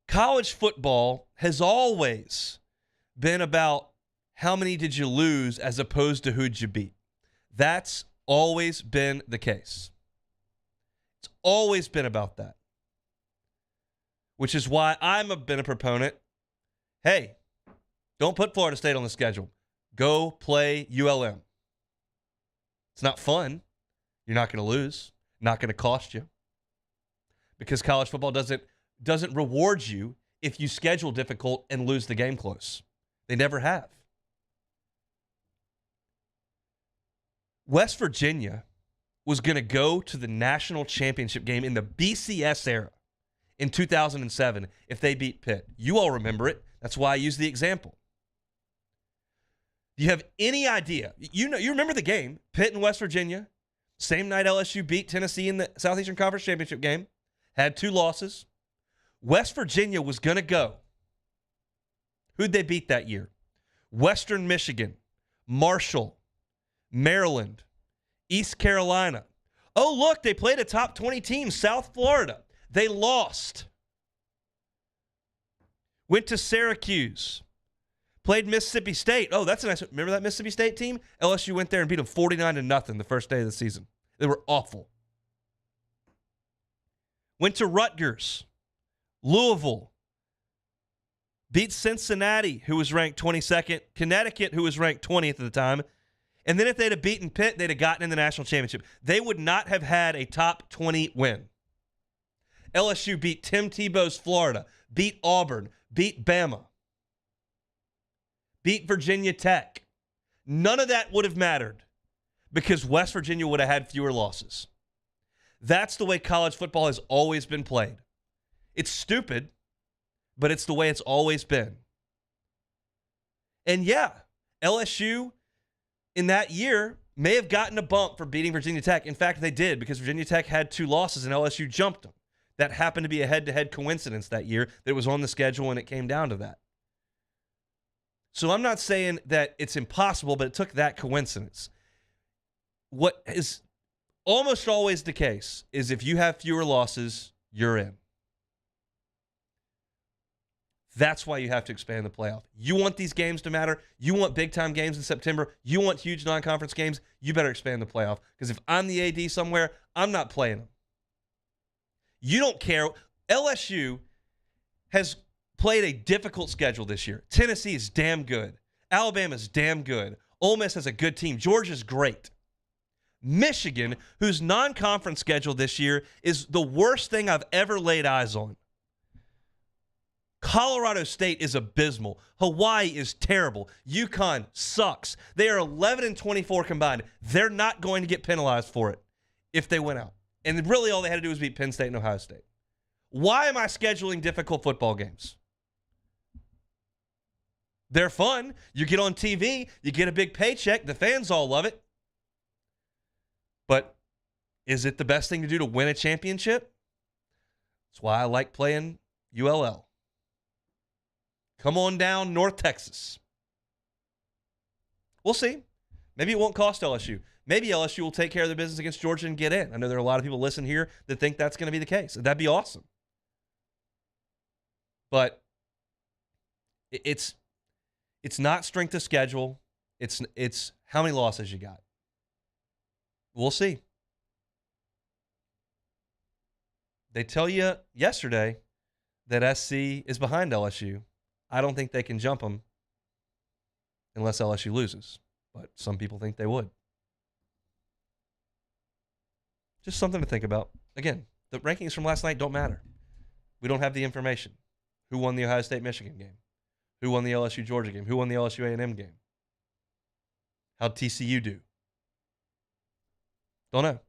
college football has always been about how many did you lose as opposed to who'd you beat. That's always been the case. It's always been about that. Which is why I've been a proponent. Hey, don't put Florida State on the schedule. Go play ULM. It's not fun. You're not going to lose. Not going to cost you. Because college football doesn't reward you if you schedule difficult and lose the game close. They never have. West Virginia was going to go to the national championship game in the BCS era in 2007 if they beat Pitt. You all remember it. That's why I use the example. Do you have any idea? You remember the game, Pitt and West Virginia. Same night LSU beat Tennessee in the Southeastern Conference Championship game. Had 2 losses. West Virginia was going to go. Who'd they beat that year? Western Michigan, Marshall, Maryland, East Carolina. Oh, look, they played a top 20 team, South Florida. They lost. Went to Syracuse. Played Mississippi State. Oh, that's a nice. Remember that Mississippi State team? LSU went there and beat them 49-0 the first day of the season. They were awful. Went to Rutgers. Louisville. Beat Cincinnati, who was ranked 22nd. Connecticut, who was ranked 20th at the time. And then if they'd have beaten Pitt, they'd have gotten in the national championship. They would not have had a top 20 win. LSU beat Tim Tebow's Florida, beat Auburn, beat Bama, beat Virginia Tech. None of that would have mattered because West Virginia would have had fewer losses. That's the way college football has always been played. It's stupid, but it's the way it's always been. And yeah, LSU in that year may have gotten a bump for beating Virginia Tech. In fact, they did because Virginia Tech had 2 losses and LSU jumped them. That happened to be a head-to-head coincidence that year that was on the schedule and it came down to that. So I'm not saying that it's impossible, but it took that coincidence. What is almost always the case is if you have fewer losses, you're in. That's why you have to expand the playoff. You want these games to matter. You want big-time games in September. You want huge non-conference games. You better expand the playoff. Because if I'm the AD somewhere, I'm not playing them. You don't care. LSU has played a difficult schedule this year. Tennessee is damn good. Alabama's damn good. Ole Miss has a good team. Georgia's great. Michigan, whose non-conference schedule this year is the worst thing I've ever laid eyes on. Colorado State is abysmal. Hawaii is terrible. UConn sucks. They are 11-24 combined. They're not going to get penalized for it if they went out. And really all they had to do was beat Penn State and Ohio State. Why am I scheduling difficult football games? They're fun. You get on TV. You get a big paycheck. The fans all love it. But is it the best thing to do to win a championship? That's why I like playing ULL. Come on down, North Texas. We'll see. Maybe it won't cost LSU. Maybe LSU will take care of their business against Georgia and get in. I know there are a lot of people listening here that think that's going to be the case. That'd be awesome. But it's not strength of schedule. It's how many losses you got. We'll see. They tell you yesterday that SC is behind LSU. I don't think they can jump them unless LSU loses. But some people think they would. Just something to think about. Again, the rankings from last night don't matter. We don't have the information. Who won the Ohio State-Michigan game? Who won the LSU-Georgia game? Who won the LSU-A&M game? How'd TCU do? Don't know.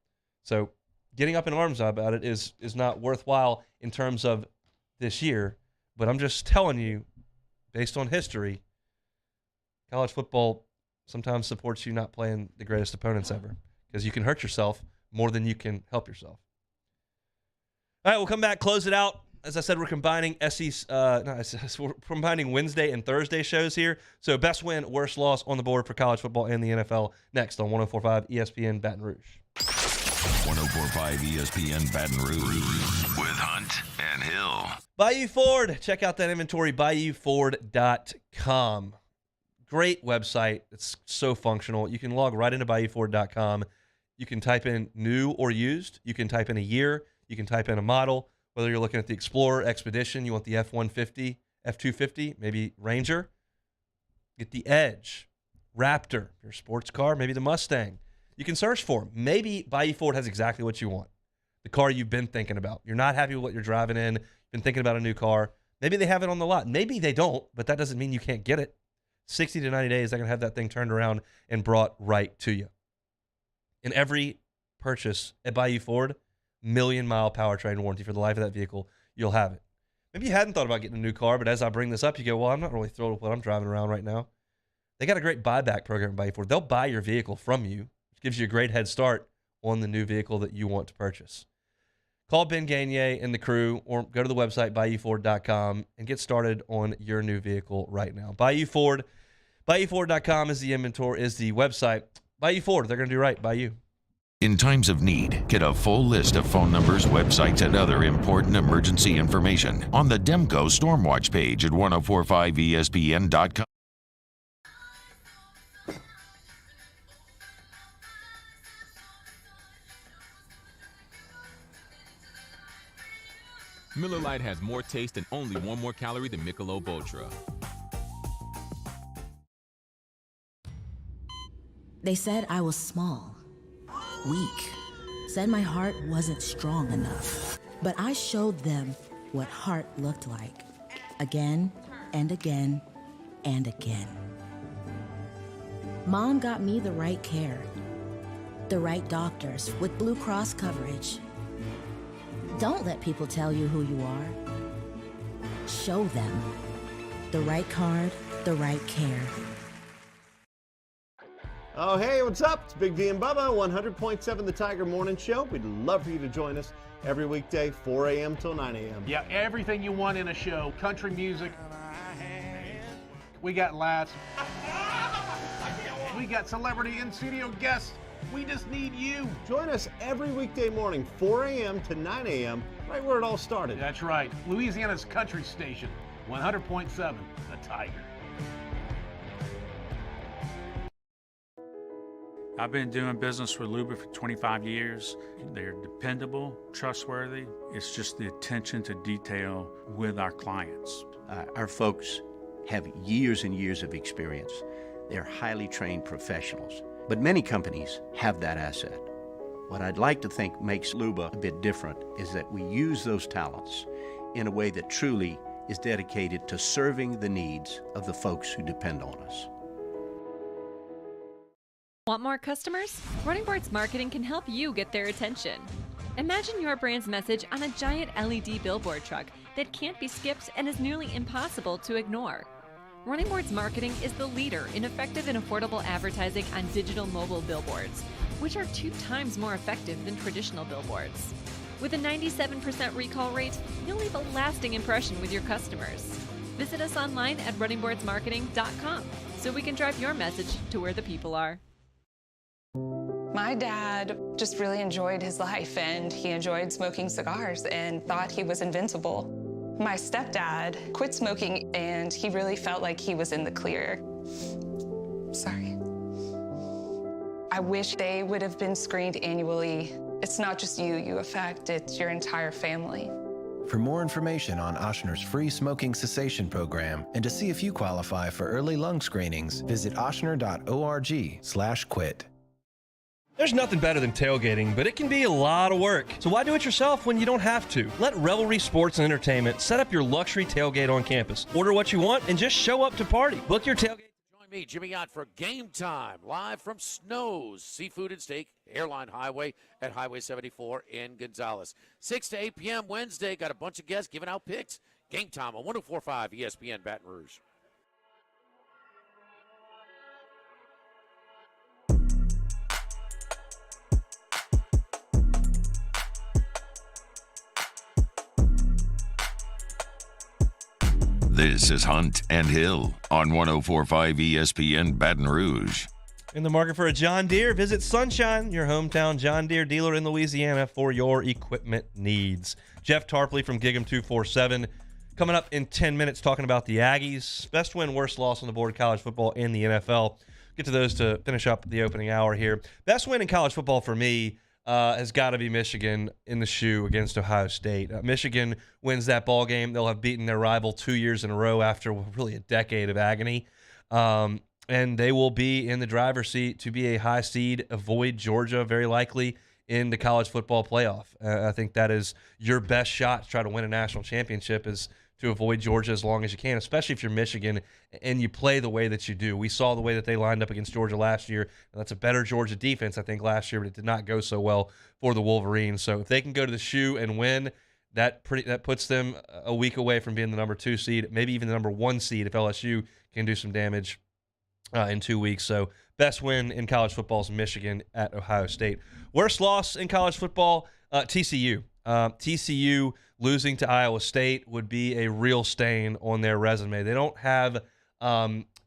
So getting up in arms about it is not worthwhile in terms of this year. But I'm just telling you, based on history, college football sometimes supports you not playing the greatest opponents ever, because you can hurt yourself more than you can help yourself. All right, we'll come back, close it out. As I said, we're combining we're combining Wednesday and Thursday shows here. So best win, worst loss on the board for college football and the NFL next on 104.5 ESPN Baton Rouge. 104.5 ESPN Baton Rouge with Hunt and Hill. Bayou Ford. Check out that inventory, BayouFord.com. Great website. It's so functional. You can log right into BayouFord.com. You can type in new or used. You can type in a year. You can type in a model. Whether you're looking at the Explorer, Expedition, you want the F-150, F-250, maybe Ranger. Get the Edge, Raptor, your sports car, maybe the Mustang. You can search for them. Maybe Bayou Ford has exactly what you want, the car you've been thinking about. You're not happy with what you're driving in, been thinking about a new car. Maybe they have it on the lot. Maybe they don't, but that doesn't mean you can't get it. 60 to 90 days, they're going to have that thing turned around and brought right to you. In every purchase at Bayou Ford, million-mile powertrain warranty for the life of that vehicle. You'll have it. Maybe you hadn't thought about getting a new car, but as I bring this up, you go, well, I'm not really thrilled with what I'm driving around right now. They got a great buyback program at Bayou Ford. They'll buy your vehicle from you, which gives you a great head start on the new vehicle that you want to purchase. Call Ben Gagne and the crew, or go to the website, BayouFord.com, and get started on your new vehicle right now. Bayou Ford. BayouFord.com is the inventory, is the website. Bayou Ford, they're going to do right by you. In times of need, get a full list of phone numbers, websites, and other important emergency information on the Demco Stormwatch page at 1045ESPN.com. Miller Lite has more taste and only one more calorie than Michelob Ultra. They said I was small, weak, said my heart wasn't strong enough. But I showed them what heart looked like, again and again and again. Mom got me the right care, the right doctors with Blue Cross coverage. Don't let people tell you who you are. Show them the right card, the right care. Oh, hey, what's up? It's Big D and Bubba, 100.7 The Tiger Morning Show. We'd love for you to join us every weekday, 4 a.m. till 9 a.m. Yeah, everything you want in a show. Country music. We got laughs. We got celebrity in-studio guests. We just need you. Join us every weekday morning, 4 a.m. to 9 a.m., right where it all started. That's right. Louisiana's country station, 100.7 The Tiger. I've been doing business with Luba for 25 years. They're dependable, trustworthy. It's just the attention to detail with our clients. Our folks have years and years of experience. They're highly trained professionals. But many companies have that asset. What I'd like to think makes Luba a bit different is that we use those talents in a way that truly is dedicated to serving the needs of the folks who depend on us. Want more customers? Running Boards Marketing can help you get their attention. Imagine your brand's message on a giant LED billboard truck that can't be skipped and is nearly impossible to ignore. Running Boards Marketing is the leader in effective and affordable advertising on digital mobile billboards, which are 2 times more effective than traditional billboards. With a 97% recall rate, you'll leave a lasting impression with your customers. Visit us online at runningboardsmarketing.com so we can drive your message to where the people are. My dad just really enjoyed his life, and he enjoyed smoking cigars and thought he was invincible. My stepdad quit smoking, and he really felt like he was in the clear. Sorry. I wish they would have been screened annually. It's not just you affect, it's your entire family. For more information on Ochsner's free smoking cessation program and to see if you qualify for early lung screenings, visit ochsner.org/quit. There's nothing better than tailgating, but it can be a lot of work. So why do it yourself when you don't have to? Let Revelry Sports and Entertainment set up your luxury tailgate on campus. Order what you want and just show up to party. Book your tailgate. Join me, Jimmy Ott, for Game Time, live from Snow's Seafood and Steak, Airline Highway at Highway 74 in Gonzales. 6 to 8 p.m. Wednesday. Got a bunch of guests giving out picks. Game Time on 104.5 ESPN Baton Rouge. This is Hunt and Hill on 104.5 ESPN Baton Rouge. In the market for a John Deere? Visit Sunshine, your hometown John Deere dealer in Louisiana, for your equipment needs. Jeff Tarpley from Gig 'em 247 coming up in 10 minutes talking about the Aggies. Best win, worst loss on the board, college football and the NFL. Get to those to finish up the opening hour here. Best win in college football for me has got to be Michigan in the shoe against Ohio State. Michigan wins that ball game. They'll have beaten their rival 2 years in a row after really a decade of agony. And they will be in the driver's seat to be a high seed, avoid Georgia very likely in the college football playoff. I think that is your best shot to try to win a national championship, is to avoid Georgia as long as you can, especially if you're Michigan and you play the way that you do. We saw the way that they lined up against Georgia last year. And that's a better Georgia defense, I think, last year, but it did not go so well for the Wolverines. So if they can go to the shoe and win, that puts them a week away from being the number 2 seed, maybe even the number 1 seed if LSU can do some damage in 2 weeks. So best win in college football is Michigan at Ohio State. Worst loss in college football, TCU. TCU losing to Iowa State would be a real stain on their resume. They don't have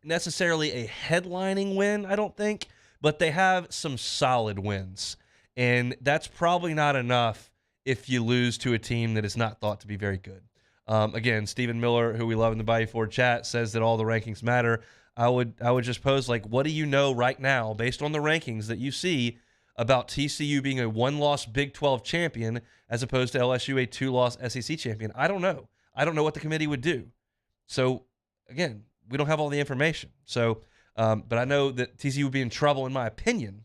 necessarily a headlining win, I don't think, but they have some solid wins. And that's probably not enough if you lose to a team that is not thought to be very good. Again, Stephen Miller, who we love in the Bayou Ford chat, says that all the rankings matter. I would just pose, like, what do you know right now, based on the rankings that you see, about TCU being a 1-loss Big 12 champion as opposed to LSU a 2-loss SEC champion? I don't know. I don't know what the committee would do. So, again, we don't have all the information. So, but I know that TCU would be in trouble, in my opinion,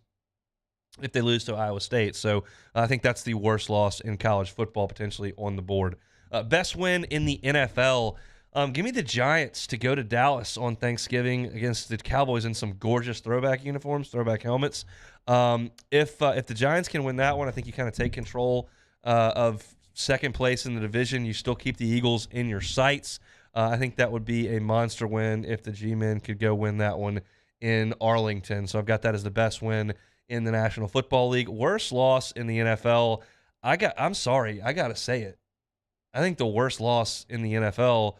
if they lose to Iowa State. So I think that's the worst loss in college football potentially on the board. Best win in the NFL. Give me the Giants to go to Dallas on Thanksgiving against the Cowboys in some gorgeous throwback uniforms, throwback helmets. If the Giants can win that one, I think you kind of take control of second place in the division. You still keep the Eagles in your sights. I think that would be a monster win if the G-Men could go win that one in Arlington. So I've got that as the best win in the National Football League. Worst loss in the NFL. I'm sorry, I got to say it. I think the worst loss in the NFL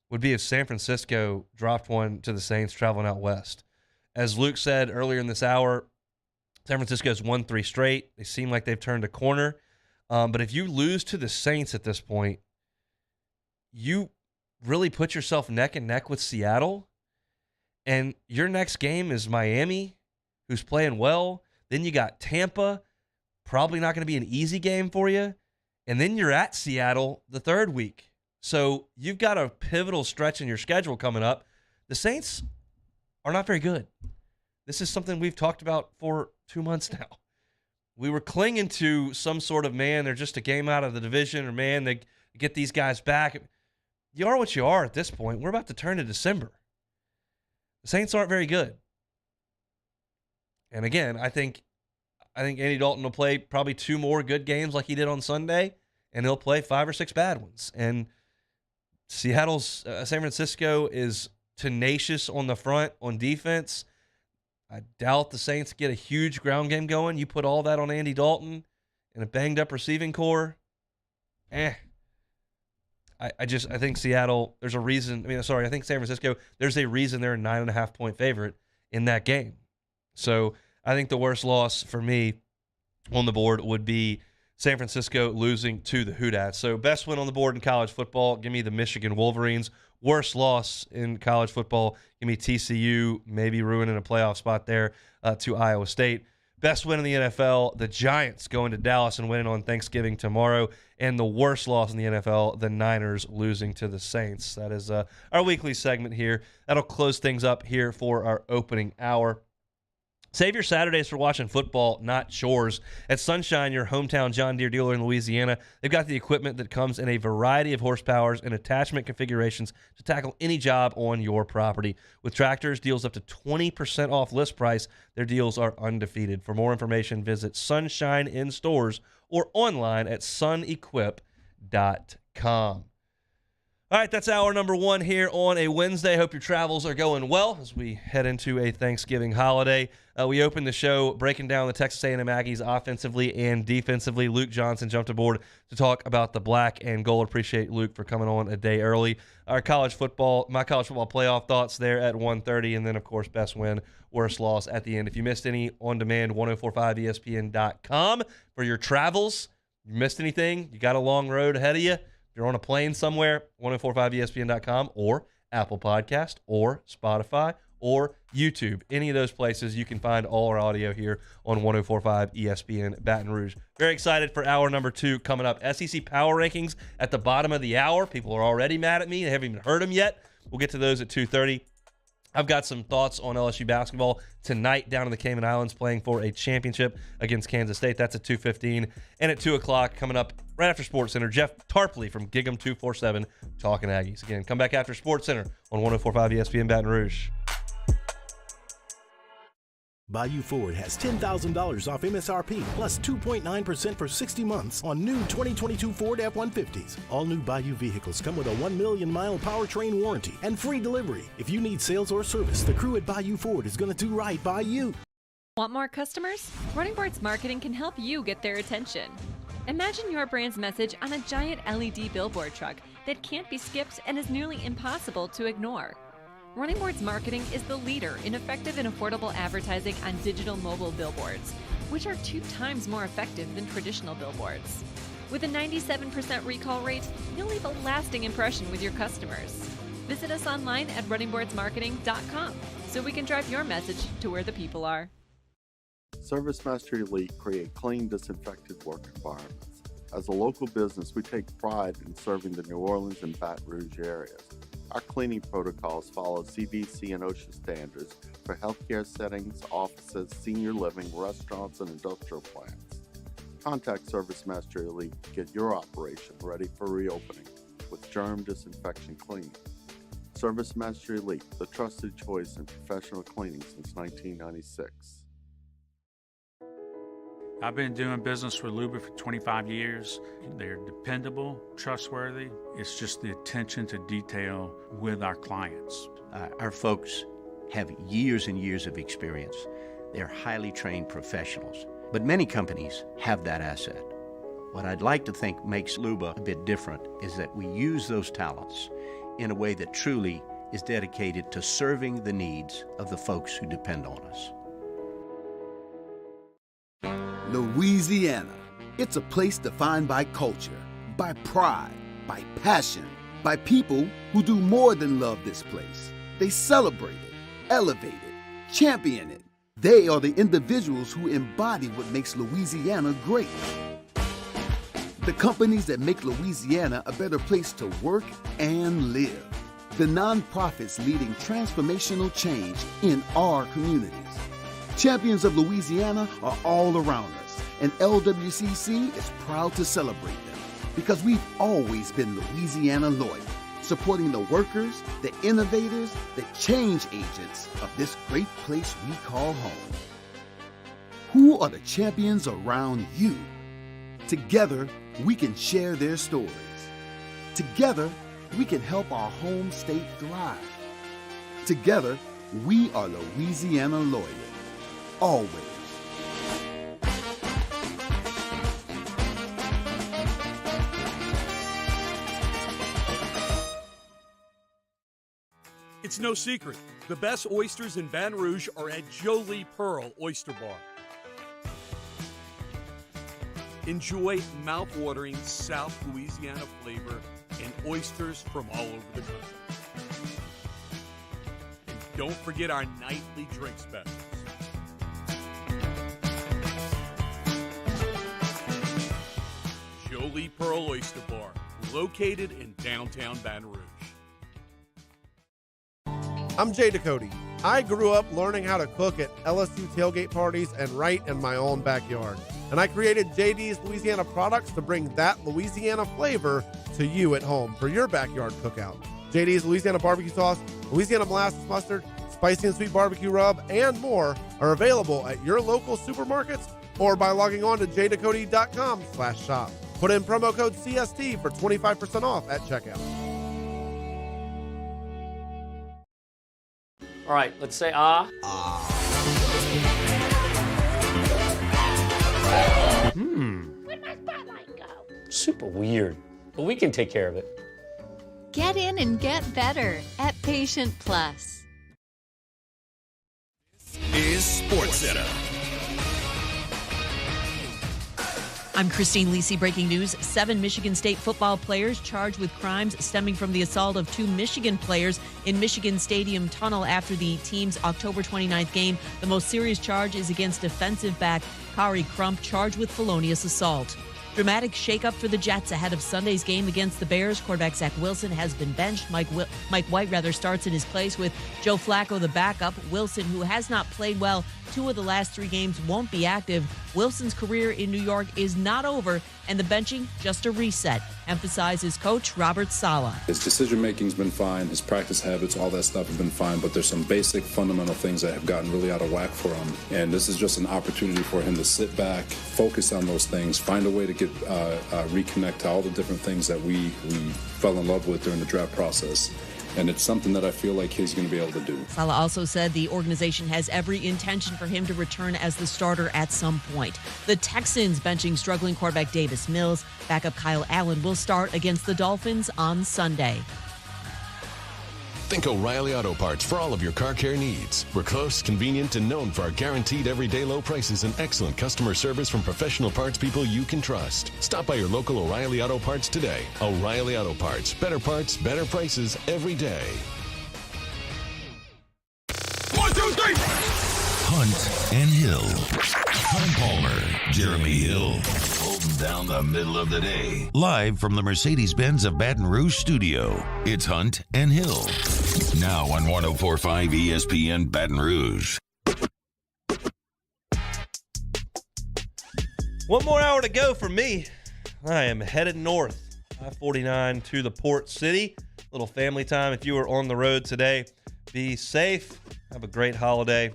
would be if San Francisco dropped one to the Saints traveling out west. As Luke said earlier in this hour, San Francisco's won 3 straight. They seem like they've turned a corner. But if you lose to the Saints at this point, you really put yourself neck and neck with Seattle. And your next game is Miami, who's playing well. Then you got Tampa, probably not going to be an easy game for you. And then you're at Seattle the third week. So you've got a pivotal stretch in your schedule coming up. The Saints are not very good. This is something we've talked about for 2 months now. We were clinging to some sort of, man, they're just a game out of the division, or man, they get these guys back. You are what you are at this point. We're about to turn to December. The Saints aren't very good. And again, I think Andy Dalton will play probably 2 more good games like he did on Sunday, and he'll play 5 or 6 bad ones. And San Francisco is tenacious on the front, on defense. I doubt the Saints get a huge ground game going. You put all that on Andy Dalton and a banged-up receiving core, I think Seattle, there's a reason. I think San Francisco, there's a reason they're a 9.5-point favorite in that game. So I think the worst loss for me on the board would be San Francisco losing to the Hoodats. So best win on the board in college football, give me the Michigan Wolverines. Worst loss in college football, give me TCU, maybe ruining a playoff spot there to Iowa State. Best win in the NFL, the Giants going to Dallas and winning on Thanksgiving tomorrow. And the worst loss in the NFL, the Niners losing to the Saints. That is our weekly segment here. That'll close things up here for our opening hour. Save your Saturdays for watching football, not chores. At Sunshine, your hometown John Deere dealer in Louisiana, they've got the equipment that comes in a variety of horsepowers and attachment configurations to tackle any job on your property. With tractors, deals up to 20% off list price. Their deals are undefeated. For more information, visit Sunshine in stores or online at sunequip.com. All right, that's hour number one here on a Wednesday. Hope your travels are going well as we head into a Thanksgiving holiday. We opened the show breaking down the Texas A&M Aggies offensively and defensively. Luke Johnson jumped aboard to talk about the black and gold. Appreciate Luke for coming on a day early. My college football playoff thoughts there at 1:30, and then, of course, best win, worst loss at the end. If you missed any, on demand, 1045ESPN.com for your travels. You missed anything, you got a long road ahead of you. You're on a plane somewhere, 1045ESPN.com or Apple Podcast or Spotify or YouTube. Any of those places, you can find all our audio here on 1045 ESPN Baton Rouge. Very excited for hour number two coming up. SEC Power Rankings at the bottom of the hour. People are already mad at me. They haven't even heard them yet. We'll get to those at 2:30. I've got some thoughts on LSU basketball tonight down in the Cayman Islands playing for a championship against Kansas State. That's at 2:15. And at 2 o'clock coming up right after Sports Center, Jeff Tarpley from Gig'em 247 talking Aggies. Again, come back after Sports Center on 1045 ESPN Baton Rouge. Bayou Ford has $10,000 off MSRP plus 2.9% for 60 months on new 2022 Ford F-150s. All new Bayou vehicles come with a 1 million mile powertrain warranty and free delivery. If you need sales or service, the crew at Bayou Ford is going to do right by you. Want more customers? Running Boards Marketing can help you get their attention. Imagine your brand's message on a giant LED billboard truck that can't be skipped and is nearly impossible to ignore. Running Boards Marketing is the leader in effective and affordable advertising on digital mobile billboards, which are 2 times more effective than traditional billboards. With a 97% recall rate, you'll leave a lasting impression with your customers. Visit us online at runningboardsmarketing.com so we can drive your message to where the people are. ServiceMaster Elite create clean, disinfected work environments. As a local business, we take pride in serving the New Orleans and Baton Rouge areas. Our cleaning protocols follow CDC and OSHA standards for healthcare settings, offices, senior living, restaurants, and industrial plants. Contact ServiceMaster Elite to get your operation ready for reopening with germ disinfection cleaning. ServiceMaster Elite, the trusted choice in professional cleaning since 1996. I've been doing business with Luba for 25 years. They're dependable, trustworthy. It's just the attention to detail with our clients. Our folks have years and years of experience. They're highly trained professionals, but many companies have that asset. What I'd like to think makes Luba a bit different is that we use those talents in a way that truly is dedicated to serving the needs of the folks who depend on us. Louisiana. It's a place defined by culture, by pride, by passion, by people who do more than love this place. They celebrate it, elevate it, champion it. They are the individuals who embody what makes Louisiana great. The companies that make Louisiana a better place to work and live. The nonprofits leading transformational change in our communities. Champions of Louisiana are all around us, and LWCC is proud to celebrate them because we've always been Louisiana loyal, supporting the workers, the innovators, the change agents of this great place we call home. Who are the champions around you? Together, we can share their stories. Together, we can help our home state thrive. Together, we are Louisiana loyal. Always. It's no secret. The best oysters in Baton Rouge are at Jolie Pearl Oyster Bar. Enjoy mouth-watering South Louisiana flavor and oysters from all over the country. And don't forget our nightly drink specials. Jolie Pearl Oyster Bar, located in downtown Baton Rouge. I'm Jay Ducote. I grew up learning how to cook at LSU tailgate parties and right in my own backyard. And I created JD's Louisiana products to bring that Louisiana flavor to you at home for your backyard cookout. JD's Louisiana barbecue sauce, Louisiana molasses mustard, spicy and sweet barbecue rub, and more are available at your local supermarkets or by logging on to jducote.com/shop. Put in promo code CST for 25% off at checkout. All right, let's say ah. Where'd my spotlight go? Super weird, but we can take care of it. Get in and get better at Patient Plus. Is SportsCenter. I'm Christine Lisi. Breaking news. 7 Michigan State football players charged with crimes stemming from the assault of 2 Michigan players in Michigan Stadium tunnel after the team's October 29th game. The most serious charge is against defensive back Kari Crump, charged with felonious assault. Dramatic shakeup for the Jets ahead of Sunday's game against the Bears. Quarterback Zach Wilson has been benched. Mike White starts in his place with Joe Flacco, the backup. Wilson, who has not played well 2 of the last 3 games, won't be active. Wilson's career in New York is not over, and the benching just a reset, emphasizes coach Robert Saleh. His decision-making's been fine, his practice habits, all that stuff has been fine, but there's some basic fundamental things that have gotten really out of whack for him. And this is just an opportunity for him to sit back, focus on those things, find a way to get reconnect to all the different things that we fell in love with during the draft process. And it's something that I feel like he's going to be able to do. Saleh also said the organization has every intention for him to return as the starter at some point. The Texans benching struggling quarterback Davis Mills. Backup Kyle Allen will start against the Dolphins on Sunday. Think O'Reilly Auto Parts for all of your car care needs. We're close, convenient, and known for our guaranteed everyday low prices and excellent customer service from professional parts people you can trust. Stop by your local O'Reilly Auto Parts today. O'Reilly Auto Parts. Better parts, better prices every day. 1, 2, 3. Hunt and Hill. Hunt Palmer, Jeremy Hill, holding down the middle of the day. Live from the Mercedes-Benz of Baton Rouge studio, it's Hunt and Hill. Now on 104.5 ESPN Baton Rouge. One more hour to go for me. I am headed north, I-49 to the Port City. Little family time. If you are on the road today, be safe. Have a great holiday.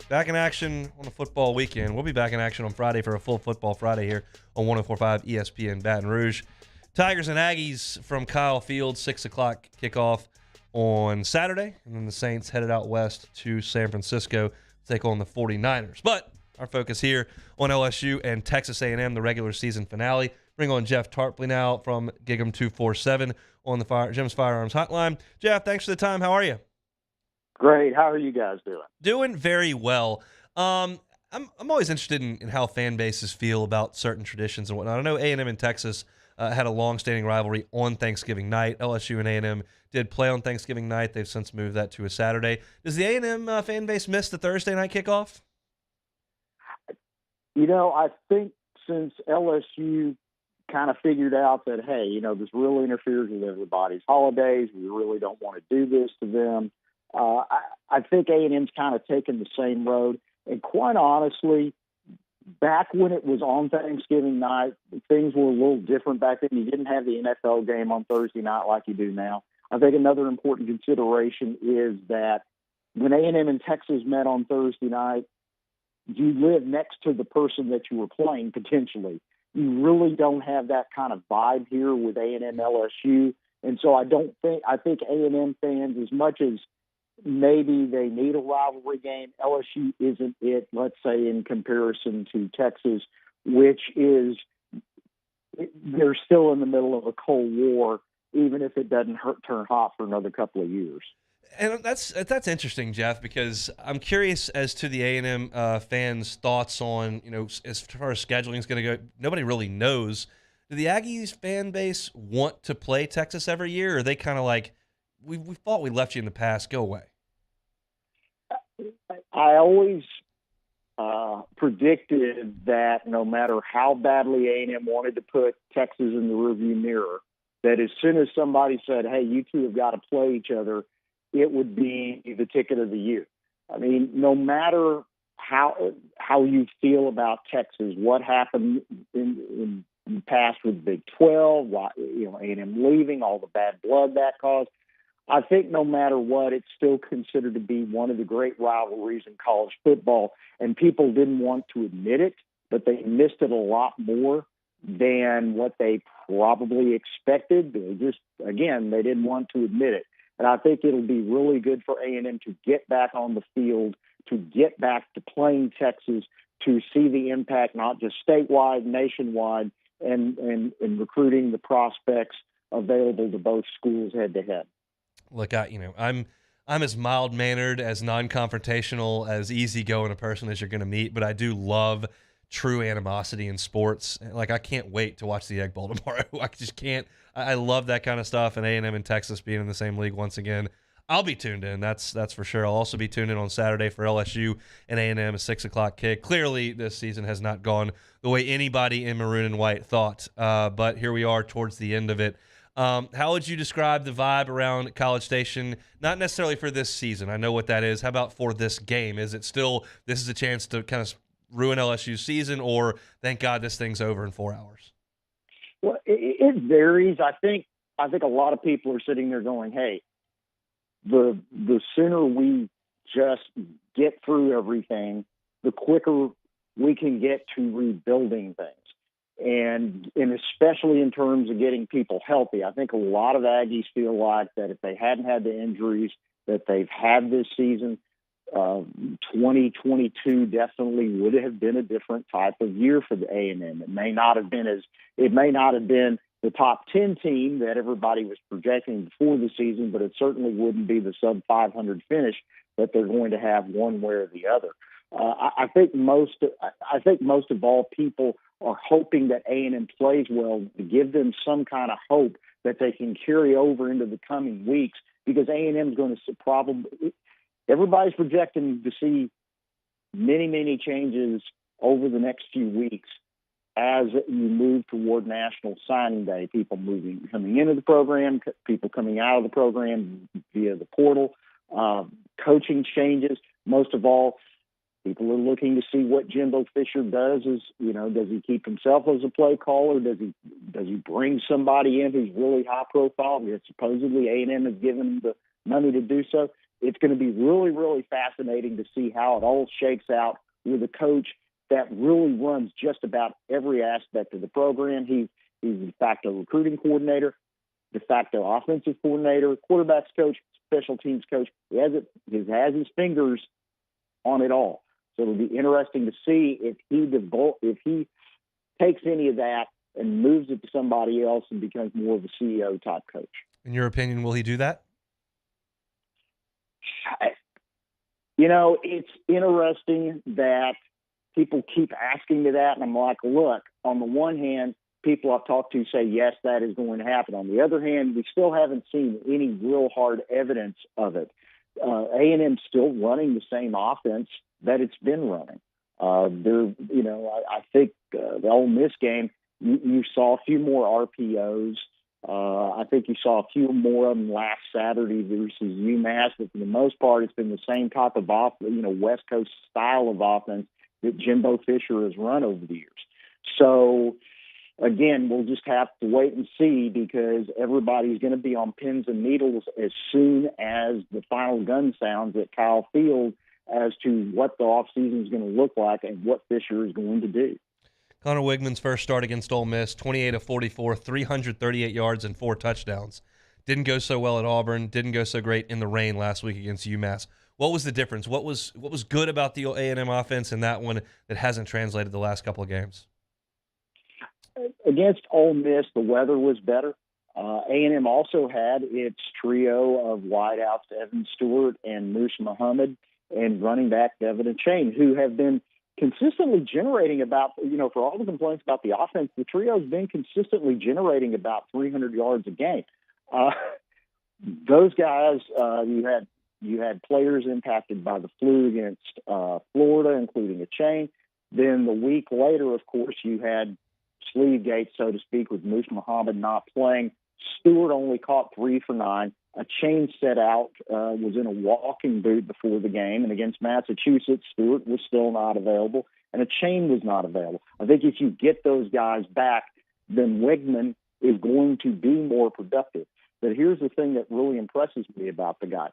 Back in action on a football weekend. We'll be back in action on Friday for a full football Friday here on 104.5 ESPN Baton Rouge. Tigers and Aggies from Kyle Field, 6 o'clock kickoff on Saturday. And then the Saints headed out west to San Francisco to take on the 49ers. But our focus here on LSU and Texas A&M, the regular season finale. Bring on Jeff Tarpley now from Gig'em 247 on the Jim's Firearms Hotline. Jeff, thanks for the time. How are you? Great. How are you guys doing? Doing very well. I'm always interested in how fan bases feel about certain traditions and whatnot. I know A&M and Texas had a long-standing rivalry on Thanksgiving night. LSU and A&M did play on Thanksgiving night. They've since moved that to a Saturday. Does the A&M fan base miss the Thursday night kickoff? I think since LSU kind of figured out that, hey, this really interferes with everybody's holidays. We really don't want to do this to them. I think A&M's kind of taken the same road. And quite honestly, back when it was on Thanksgiving night, things were a little different back then. You didn't have the NFL game on Thursday night like you do now. I think another important consideration is that when A&M and Texas met on Thursday night, you live next to the person that you were playing potentially. You really don't have that kind of vibe here with A&M LSU. And so I think A&M fans, as much as maybe they need a rivalry game, LSU isn't it, let's say, in comparison to Texas, which is they're still in the middle of a Cold War, even if it doesn't turn hot for another couple of years. And that's interesting, Jeff, because I'm curious as to the A&M fans' thoughts on, as far as scheduling is going to go. Nobody really knows. Do the Aggies fan base want to play Texas every year, or are they kind of like, we thought we left you in the past, go away? I always predicted that no matter how badly A&M wanted to put Texas in the rearview mirror, that as soon as somebody said, hey, you two have got to play each other, it would be the ticket of the year. I mean, no matter how you feel about Texas, what happened in the past with Big 12, A&M leaving, all the bad blood that caused, I think no matter what, it's still considered to be one of the great rivalries in college football. And people didn't want to admit it, but they missed it a lot more than what they probably expected. They didn't want to admit it. And I think it'll be really good for A&M to get back on the field, to get back to playing Texas, to see the impact not just statewide, nationwide, and recruiting the prospects available to both schools head to head. Look, I'm as mild-mannered, as non-confrontational, as easygoing a person as you're going to meet, but I do love true animosity in sports. Like, I can't wait to watch the Egg Bowl tomorrow. I just can't. I love that kind of stuff, and A&M and Texas being in the same league once again. I'll be tuned in. That's for sure. I'll also be tuned in on Saturday for LSU and A&M, a 6 o'clock kick. Clearly, this season has not gone the way anybody in maroon and white thought, but here we are towards the end of it. How would you describe the vibe around College Station? Not necessarily for this season. I know what that is. How about for this game? Is it still this is a chance to kind of ruin LSU's season, or thank God this thing's over in 4 hours? Well, it varies. I think a lot of people are sitting there going, "Hey, the sooner we just get through everything, the quicker we can get to rebuilding things." And especially in terms of getting people healthy, I think a lot of Aggies feel like that if they hadn't had the injuries that they've had this season, 2022 definitely would have been a different type of year for the A&M. It may not have been the top 10 team that everybody was projecting before the season, but it certainly wouldn't be the sub 500 finish that they're going to have one way or the other. I think most of all, people are hoping that A&M plays well to give them some kind of hope that they can carry over into the coming weeks, because A&M is going to probably. Everybody's projecting to see many, many changes over the next few weeks as you move toward National Signing Day. People coming into the program, people coming out of the program via the portal, coaching changes. Most of all, people are looking to see what Jimbo Fisher does. Does he keep himself as a play caller? Does he bring somebody in who's really high profile? Supposedly A&M has given him the money to do so. It's going to be really, really fascinating to see how it all shakes out with a coach that really runs just about every aspect of the program. He's de facto recruiting coordinator, de facto offensive coordinator, quarterbacks coach, special teams coach. He has his fingers on it all. So it'll be interesting to see if he takes any of that and moves it to somebody else and becomes more of a CEO type coach. In your opinion, will he do that? It's interesting that people keep asking me that, and I'm like, look, on the one hand, people I've talked to say, yes, that is going to happen. On the other hand, we still haven't seen any real hard evidence of it. A&M's still running the same offense that it's been running. I think the Ole Miss game, you saw a few more RPOs. I think you saw a few more of them last Saturday versus UMass, but for the most part, it's been the same type of West Coast style of offense that Jimbo Fisher has run over the years. So, again, we'll just have to wait and see, because everybody's going to be on pins and needles as soon as the final gun sounds at Kyle Field as to what the offseason is going to look like and what Fisher is going to do. Connor Wigman's first start against Ole Miss, 28 of 44, 338 yards and 4 touchdowns. Didn't go so well at Auburn. Didn't go so great in the rain last week against UMass. What was the difference? What was good about the A&M offense in that one that hasn't translated the last couple of games? Against Ole Miss, the weather was better. A&M also had its trio of wideouts, Evan Stewart and Moose Muhammad, and running back Devin Chain, who have been consistently generating about, for all the complaints about the offense, the trio's been consistently generating about 300 yards a game. Those guys, you had players impacted by the flu against Florida, including a Chain. Then the week later, of course, you had Sleevegate, so to speak, with Moose Muhammad not playing. Stewart only caught 3 for 9. A Chain set out, was in a walking boot before the game, and against Massachusetts, Stewart was still not available, and a Chain was not available. I think if you get those guys back, then Wigman is going to be more productive. But here's the thing that really impresses me about the guy.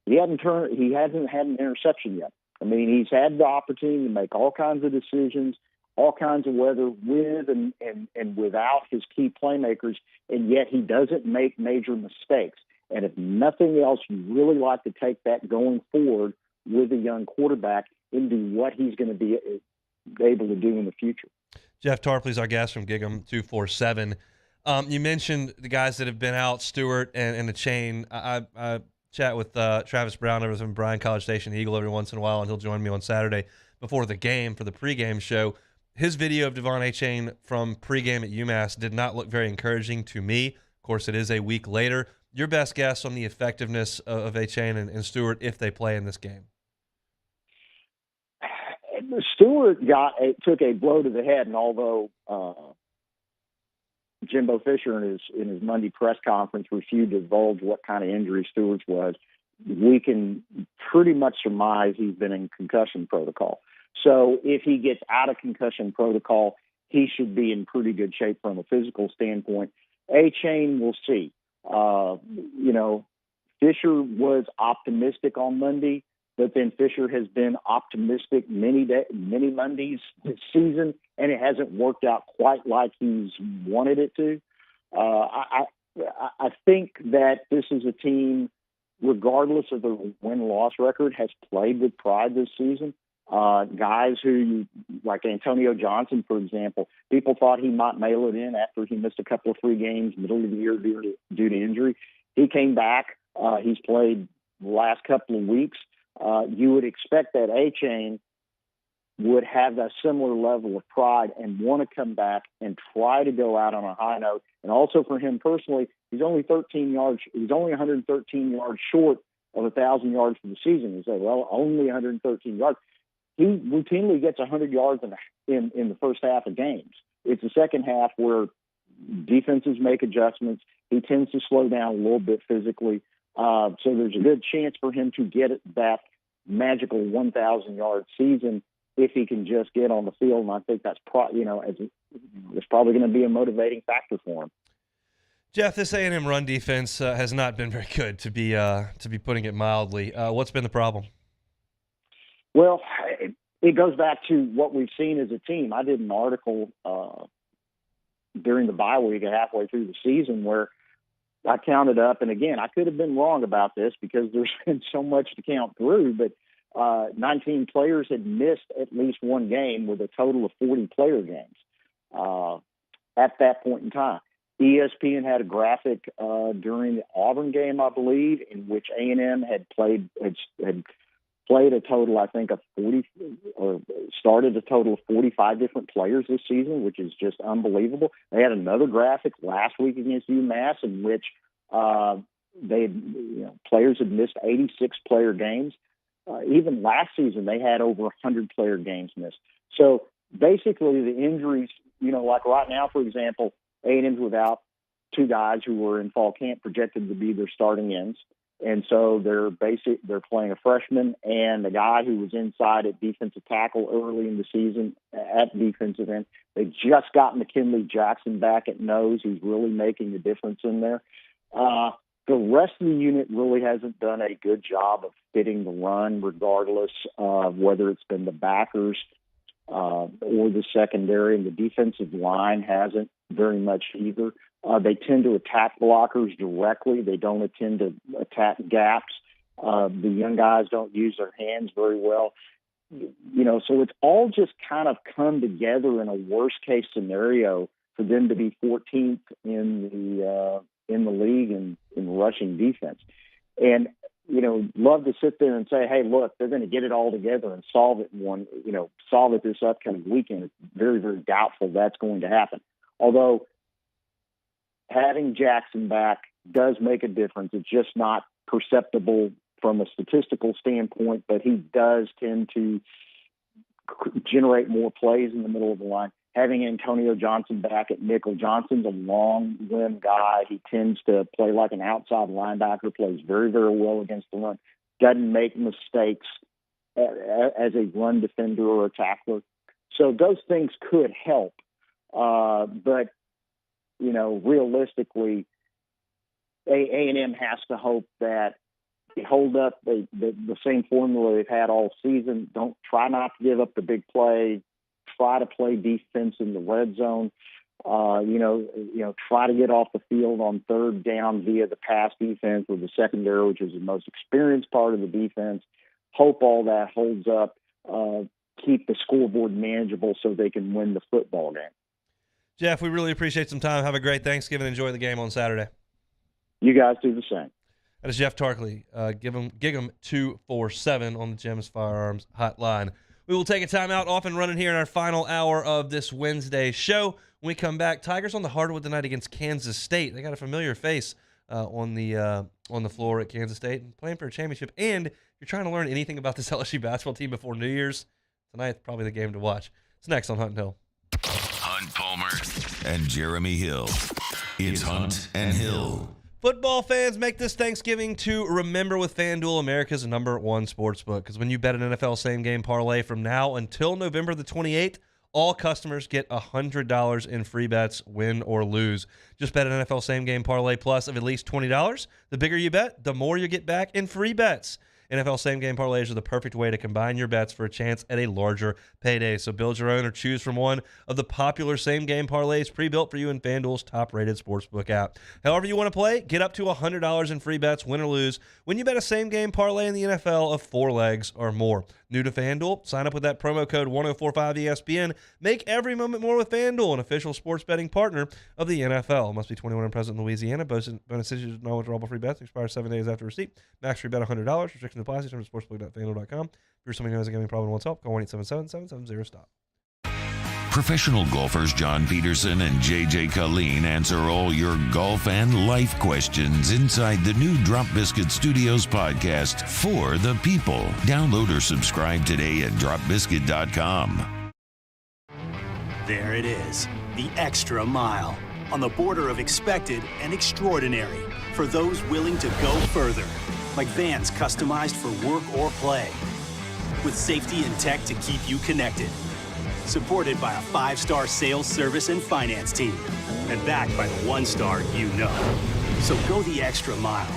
He hasn't had an interception yet. I mean, he's had the opportunity to make all kinds of decisions. all kinds of weather with and without his key playmakers, and yet he doesn't make major mistakes. And if nothing else, you really like to take that going forward with a young quarterback into what he's going to be able to do in the future. Jeff Tarpley's our guest from Gig'em 247. You mentioned the guys that have been out, Stewart and the chain. I chat with Travis Brown over from Bryan College Station Eagle every once in a while, and he'll join me on Saturday before the game for the pregame show. His video of Devon Achane from pregame at UMass did not look very encouraging to me. Of course, it is a week later. Your best guess on the effectiveness of Achane and Stewart if they play in this game? Stewart took a blow to the head, and although Jimbo Fisher in his Monday press conference refused to divulge what kind of injury Stewart's was, we can pretty much surmise he's been in concussion protocol. So if he gets out of concussion protocol, he should be in pretty good shape from a physical standpoint. Achane, we'll see. Fisher was optimistic on Monday, but then Fisher has been optimistic many Mondays this season, and it hasn't worked out quite like he's wanted it to. I think that this is a team, regardless of the win-loss record, has played with pride this season. Guys who, like Antonio Johnson, for example, people thought he might mail it in after he missed a couple of 3 games middle of the year due to injury. He came back. He's played the last couple of weeks. You would expect that Achane would have a similar level of pride and want to come back and try to go out on a high note. And also for him personally, he's only 113 yards short of 1,000 yards for the season. You say, well, only 113 yards. He routinely gets 100 yards in the first half of games. It's the second half where defenses make adjustments. He tends to slow down a little bit physically. So there's a good chance for him to get that magical 1,000-yard season if he can just get on the field. And I think that's probably going to be a motivating factor for him. Jeff, this A&M run defense has not been very good, to be putting it mildly. What's been the problem? Well, it goes back to what we've seen as a team. I did an article during the bye week halfway through the season where I counted up, and again, I could have been wrong about this because there's been so much to count through, but 19 players had missed at least one game with a total of 40 player games at that point in time. ESPN had a graphic during the Auburn game, I believe, in which A&M had played a total, I think, of 40, or started a total of 45 different players this season, which is just unbelievable. They had another graphic last week against UMass in which players had missed 86 player games. Even last season, they had over 100 player games missed. So basically, the injuries, like right now, for example, A&M's without 2 guys who were in fall camp projected to be their starting ends. And so they're playing a freshman and a guy who was inside at defensive tackle early in the season at defensive end. They just got McKinley Jackson back at nose, who's really making a difference in there. The rest of the unit really hasn't done a good job of fitting the run, regardless of whether it's been the backers or the secondary, and the defensive line hasn't very much either. They tend to attack blockers directly. They don't tend to attack gaps. The young guys don't use their hands very well. So it's all just kind of come together in a worst-case scenario for them to be 14th in the league in rushing defense. And, love to sit there and say, hey, look, they're going to get it all together and solve it this upcoming weekend. It's very, very doubtful that's going to happen. Although having Jackson back does make a difference. It's just not perceptible from a statistical standpoint, but he does tend to generate more plays in the middle of the line. Having Antonio Johnson back at nickel, Johnson's a long limb guy. He tends to play like an outside linebacker, plays very, very well against the run, doesn't make mistakes as a run defender or a tackler. So those things could help. But realistically, A&M has to hope that they hold up the same formula they've had all season. Try not to give up the big play. try to play defense in the red zone. Try to get off the field on third down via the pass defense with the secondary, which is the most experienced part of the defense. Hope all that holds up. Keep the scoreboard manageable so they can win the football game. Jeff, we really appreciate some time. Have a great Thanksgiving. Enjoy the game on Saturday. You guys do the same. That is Jeff Tarkley. Gig 'em 247 on the Gems Firearms Hotline. We will take a timeout, off and running here in our final hour of this Wednesday show. When we come back, Tigers on the hardwood tonight against Kansas State. They got a familiar face on the floor at Kansas State and playing for a championship. And if you're trying to learn anything about this LSU basketball team before New Year's, tonight's probably the game to watch. It's next on Hunt and Hill. Hunt Palmer and Jeremy Hill. It's Hunt and Hill. Football fans, make this Thanksgiving to remember with FanDuel, America's #1 sportsbook. Because when you bet an NFL same-game parlay from now until November the 28th, all customers get $100 in free bets, win or lose. Just bet an NFL same-game parlay plus of at least $20. The bigger you bet, the more you get back in free bets. NFL same-game parlays are the perfect way to combine your bets for a chance at a larger payday. So build your own or choose from one of the popular same-game parlays pre-built for you in FanDuel's top-rated sportsbook app. However you want to play, get up to $100 in free bets, win or lose, when you bet a same-game parlay in the NFL of 4 legs or more. New to FanDuel? Sign up with that promo code 1045ESPN. Make every moment more with FanDuel, an official sports betting partner of the NFL. Must be 21 and present in Louisiana. Bonus issues, non-withdrawable free bets. Expire 7 days after receipt. Max free bet $100. Restrictions apply. See terms at sportsbook.fanduel.com. If you're somebody who has a gambling problem and wants help, call 1-877-770-STOP. Professional golfers John Peterson and JJ Colleen answer all your golf and life questions inside the new Drop Biscuit Studios podcast for the people. Download or subscribe today at dropbiscuit.com. There it is, the extra mile, on the border of expected and extraordinary for those willing to go further, like vans customized for work or play, with safety and tech to keep you connected. Supported by a 5-star sales, service, and finance team. And backed by the 1-star you know. So go the extra mile.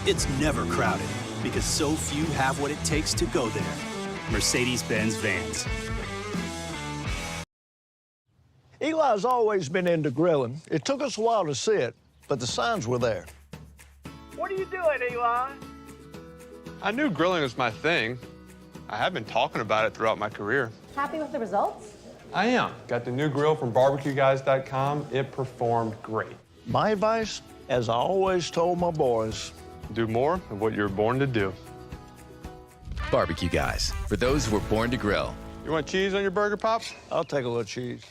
It's never crowded because so few have what it takes to go there. Mercedes-Benz Vans. Eli's always been into grilling. It took us a while to see it, but the signs were there. What are you doing, Eli? I knew grilling was my thing. I have been talking about it throughout my career. Happy with the results? I am. Got the new grill from barbecueguys.com. It performed great. My advice, as I always told my boys, do more of what you're born to do. Barbecue Guys, for those who were born to grill. You want cheese on your burger, Pops? I'll take a little cheese.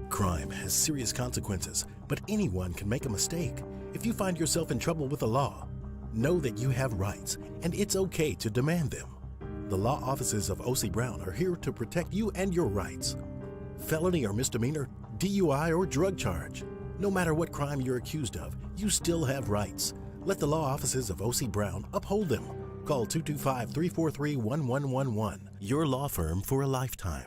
Crime has serious consequences, but anyone can make a mistake. If you find yourself in trouble with the law, know that you have rights, and it's okay to demand them. The law offices of O.C. Brown are here to protect you and your rights. Felony or misdemeanor, DUI or drug charge. No matter what crime you're accused of, you still have rights. Let the law offices of O.C. Brown uphold them. Call 225-343-1111. Your law firm for a lifetime.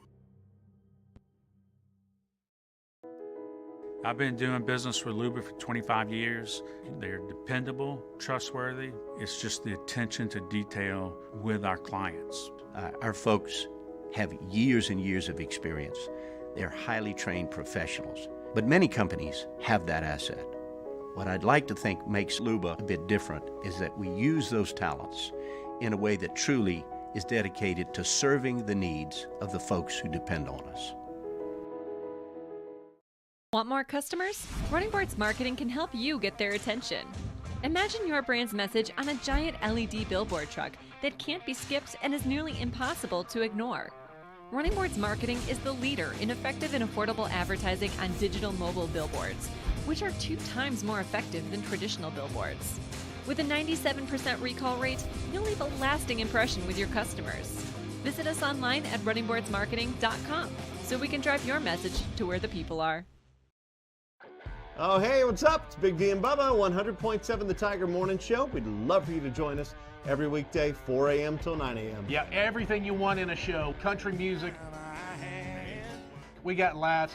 I've been doing business with Luba for 25 years. They're dependable, trustworthy. It's just the attention to detail with our clients. Our folks have years and years of experience. They're highly trained professionals, but many companies have that asset. What I'd like to think makes Luba a bit different is that we use those talents in a way that truly is dedicated to serving the needs of the folks who depend on us. Want more customers? Running Boards Marketing can help you get their attention. Imagine your brand's message on a giant LED billboard truck that can't be skipped and is nearly impossible to ignore. Running Boards Marketing is the leader in effective and affordable advertising on digital mobile billboards, which are 2 times more effective than traditional billboards. With a 97% recall rate, you'll leave a lasting impression with your customers. Visit us online at runningboardsmarketing.com so we can drive your message to where the people are. Oh, hey, what's up? It's Big D and Bubba, 100.7 The Tiger Morning Show. We'd love for you to join us every weekday, 4 a.m. till 9 a.m. Yeah, everything you want in a show. Country music. We got laughs.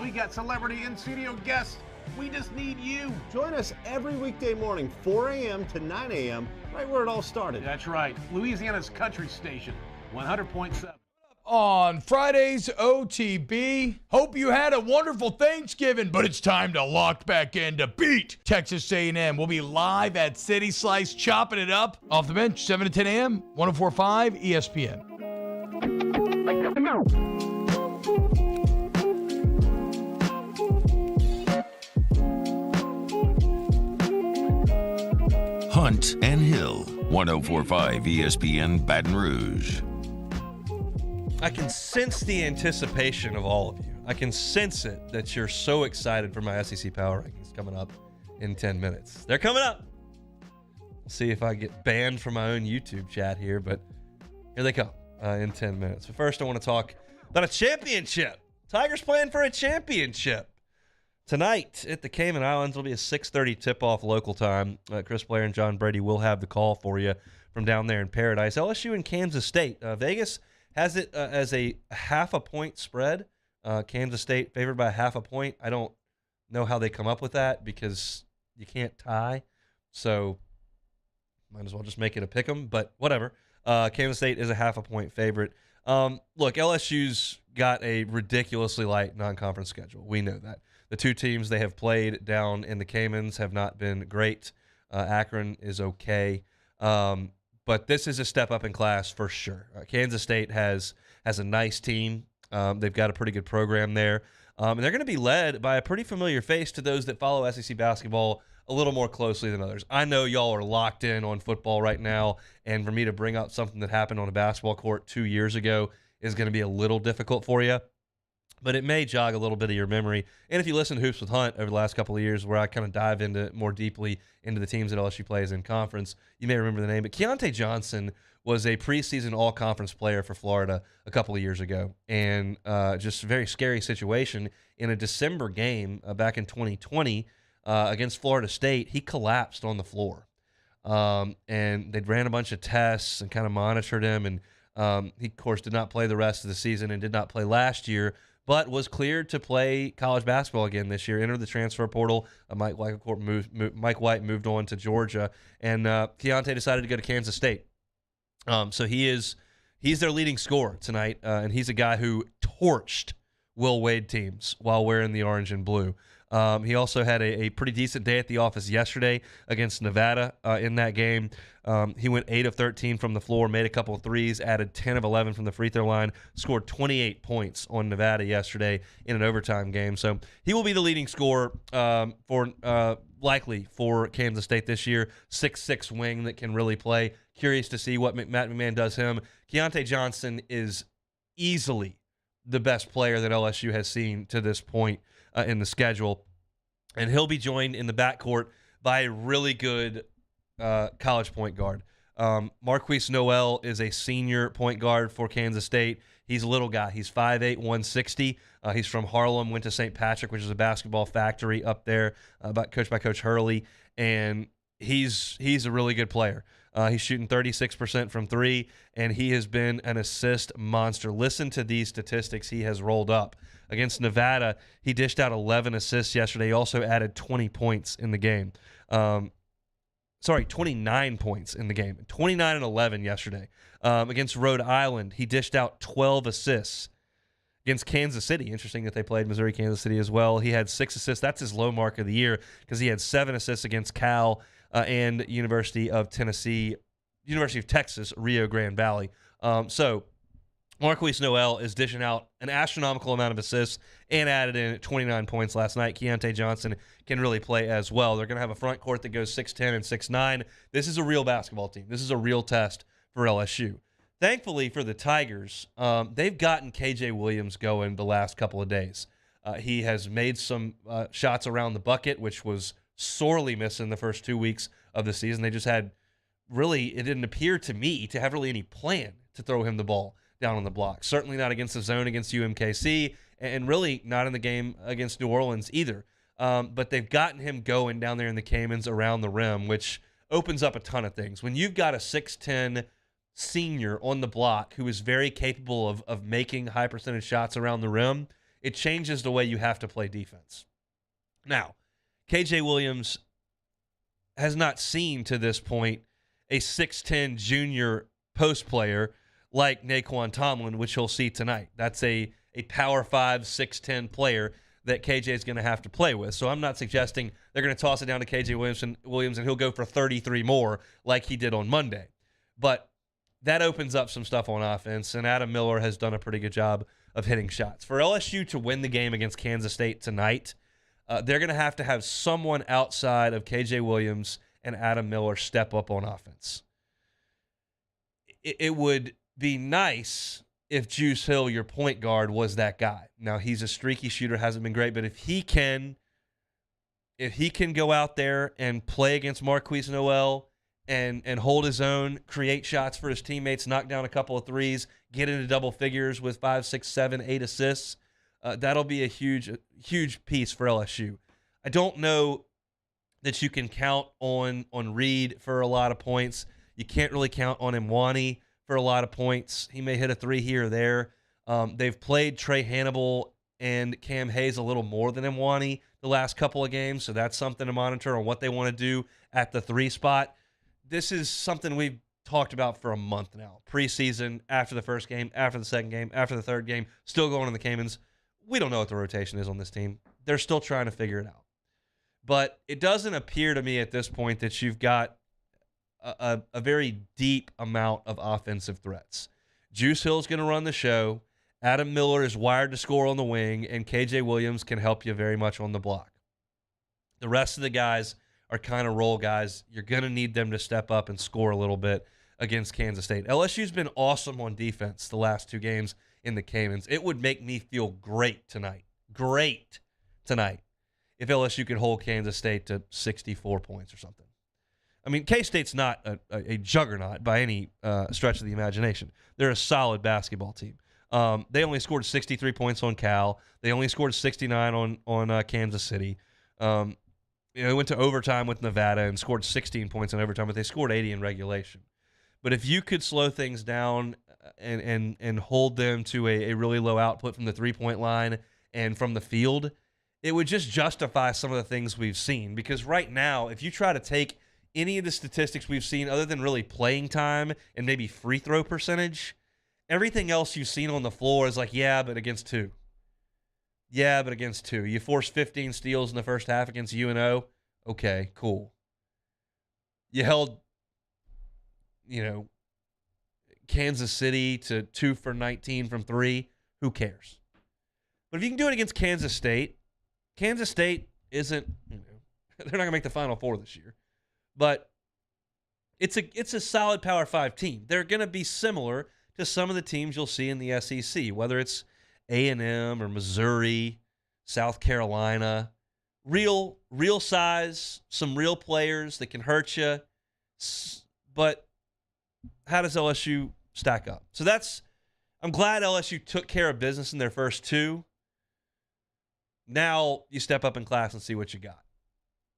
We got celebrity in-studio guests. We just need you. Join us every weekday morning, 4 a.m. to 9 a.m., right where it all started. That's right. Louisiana's country station, 100.7. on Friday's OTB. Hope you had a wonderful Thanksgiving, but it's time to lock back in to beat Texas A&M. We'll be live at City Slice, chopping it up off the bench, 7 to 10 a.m., 104.5 ESPN. Hunt and Hill, 104.5 ESPN Baton Rouge. I can sense the anticipation of all of you. I can sense it that you're so excited for my SEC Power Rankings coming up in 10 minutes. They're coming up. We'll see if I get banned from my own YouTube chat here, but here they come in 10 minutes. But first, I want to talk about a championship. Tigers playing for a championship. Tonight at the Cayman Islands will be a 6:30 tip-off local time. Chris Blair and John Brady will have the call for you from down there in Paradise. LSU and Kansas State. Vegas has it as a half a point spread. Kansas State favored by half a point. I don't know how they come up with that because you can't tie. So might as well just make it a pick 'em, but whatever. Kansas State is a half a point favorite. Look, LSU's got a ridiculously light non-conference schedule. We know that. The two teams they have played down in the Caymans have not been great. Akron is okay. But this is a step up in class for sure. Kansas State has a nice team. They've got a pretty good program there. And they're going to be led by a pretty familiar face to those that follow SEC basketball a little more closely than others. I know y'all are locked in on football right now, and for me to bring up something that happened on a basketball court 2 years ago is going to be a little difficult for you. But it may jog a little bit of your memory. And if you listen to Hoops with Hunt over the last couple of years, where I kind of dive into more deeply into the teams that LSU plays in conference, you may remember the name. But Keontae Johnson was a preseason all-conference player for Florida a couple of years ago. And just a very scary situation. In a December game back in 2020 against Florida State, he collapsed on the floor. And they ran a bunch of tests and kind of monitored him. And he, of course, did not play the rest of the season and did not play last year, but was cleared to play college basketball again this year, entered the transfer portal. Mike White moved on to Georgia, and Keontae decided to go to Kansas State. So he's their leading scorer tonight, and he's a guy who torched Will Wade teams while wearing the orange and blue. He also had a pretty decent day at the office yesterday against Nevada in that game. He went 8 of 13 from the floor, made a couple of threes, added 10 of 11 from the free throw line, scored 28 points on Nevada yesterday in an overtime game. So he will be the leading scorer likely for Kansas State this year. 6'6" wing that can really play. Curious to see what Matt McMahon does him. Keontae Johnson is easily the best player that LSU has seen to this point in the schedule. And he'll be joined in the backcourt by a really good college point guard. Marquise Noel is a senior point guard for Kansas State. He's a little guy. He's 5'8", 160. He's from Harlem, went to St. Patrick, which is a basketball factory up there, coached by Coach Hurley. And he's a really good player. He's shooting 36% from three, and he has been an assist monster. Listen to these statistics he has rolled up. Against Nevada, he dished out 11 assists yesterday. He also added 20 points in the game. 29 points in the game. 29 and 11 yesterday. Against Rhode Island, he dished out 12 assists. Against Kansas City, interesting that they played Missouri, Kansas City as well. He had 6 assists. That's his low mark of the year because he had 7 assists against Cal and University of Texas, Rio Grande Valley. So Marquise Noel is dishing out an astronomical amount of assists and added in 29 points last night. Keontae Johnson can really play as well. They're going to have a front court that goes 6'10 and 6'9. This is a real basketball team. This is a real test for LSU. Thankfully for the Tigers, they've gotten KJ Williams going the last couple of days. He has made some shots around the bucket, which was sorely missing the first 2 weeks of the season. They just had it didn't appear to me to have really any plan to throw him the ball down on the block. Certainly not against the zone against UMKC, and really not in the game against New Orleans either. But they've gotten him going down there in the Caymans around the rim, which opens up a ton of things. When you've got a 6'10 senior on the block who is very capable of making high percentage shots around the rim, it changes the way you have to play defense. Now, KJ Williams has not seen to this point a 6'10 junior post player like Naquan Tomlin, which he'll see tonight. That's a Power 5, 6'10" player that KJ is going to have to play with. So I'm not suggesting they're going to toss it down to KJ Williams and he'll go for 33 more like he did on Monday. But that opens up some stuff on offense, and Adam Miller has done a pretty good job of hitting shots. For LSU to win the game against Kansas State tonight, they're going to have someone outside of KJ Williams and Adam Miller step up on offense. It would be nice if Juice Hill, your point guard, was that guy. Now, he's a streaky shooter, hasn't been great, but if he can go out there and play against Marquise Noel and hold his own, create shots for his teammates, knock down a couple of threes, get into double figures with 5, 6, 7, 8 assists, that'll be a huge piece for LSU. I don't know that you can count on Reed for a lot of points. You can't really count on Imwani for a lot of points. He may hit a 3 here or there. They've played Trey Hannibal and Cam Hayes a little more than Imwani the last couple of games, so that's something to monitor on what they want to do at the 3 spot. This is something we've talked about for a month now. Preseason, after the first game, after the second game, after the third game, still going in the Caymans. We don't know what the rotation is on this team. They're still trying to figure it out. But it doesn't appear to me at this point that you've got a very deep amount of offensive threats. Juice Hill's going to run the show. Adam Miller is wired to score on the wing, and KJ Williams can help you very much on the block. The rest of the guys are kind of role guys. You're going to need them to step up and score a little bit against Kansas State. LSU's been awesome on defense the last 2 games in the Caymans. It would make me feel great tonight, if LSU could hold Kansas State to 64 points or something. I mean, K-State's not a juggernaut by any stretch of the imagination. They're a solid basketball team. They only scored 63 points on Cal. They only scored 69 on Kansas City. They went to overtime with Nevada and scored 16 points in overtime, but they scored 80 in regulation. But if you could slow things down and hold them to a really low output from the three-point line and from the field, it would just justify some of the things we've seen. Because right now, if you try to take any of the statistics we've seen other than really playing time and maybe free throw percentage, everything else you've seen on the floor is like, yeah, but against 2. Yeah, but against 2. You forced 15 steals in the first half against UNO. Okay, cool. You held, Kansas City to 2 for 19 from 3. Who cares? But if you can do it against Kansas State isn't, they're not going to make the Final Four this year. But it's a solid Power 5 team. They're going to be similar to some of the teams you'll see in the SEC, whether it's A&M or Missouri, South Carolina. Real size, some real players that can hurt you. But how does LSU stack up? So I'm glad LSU took care of business in their first 2. Now you step up in class and see what you got.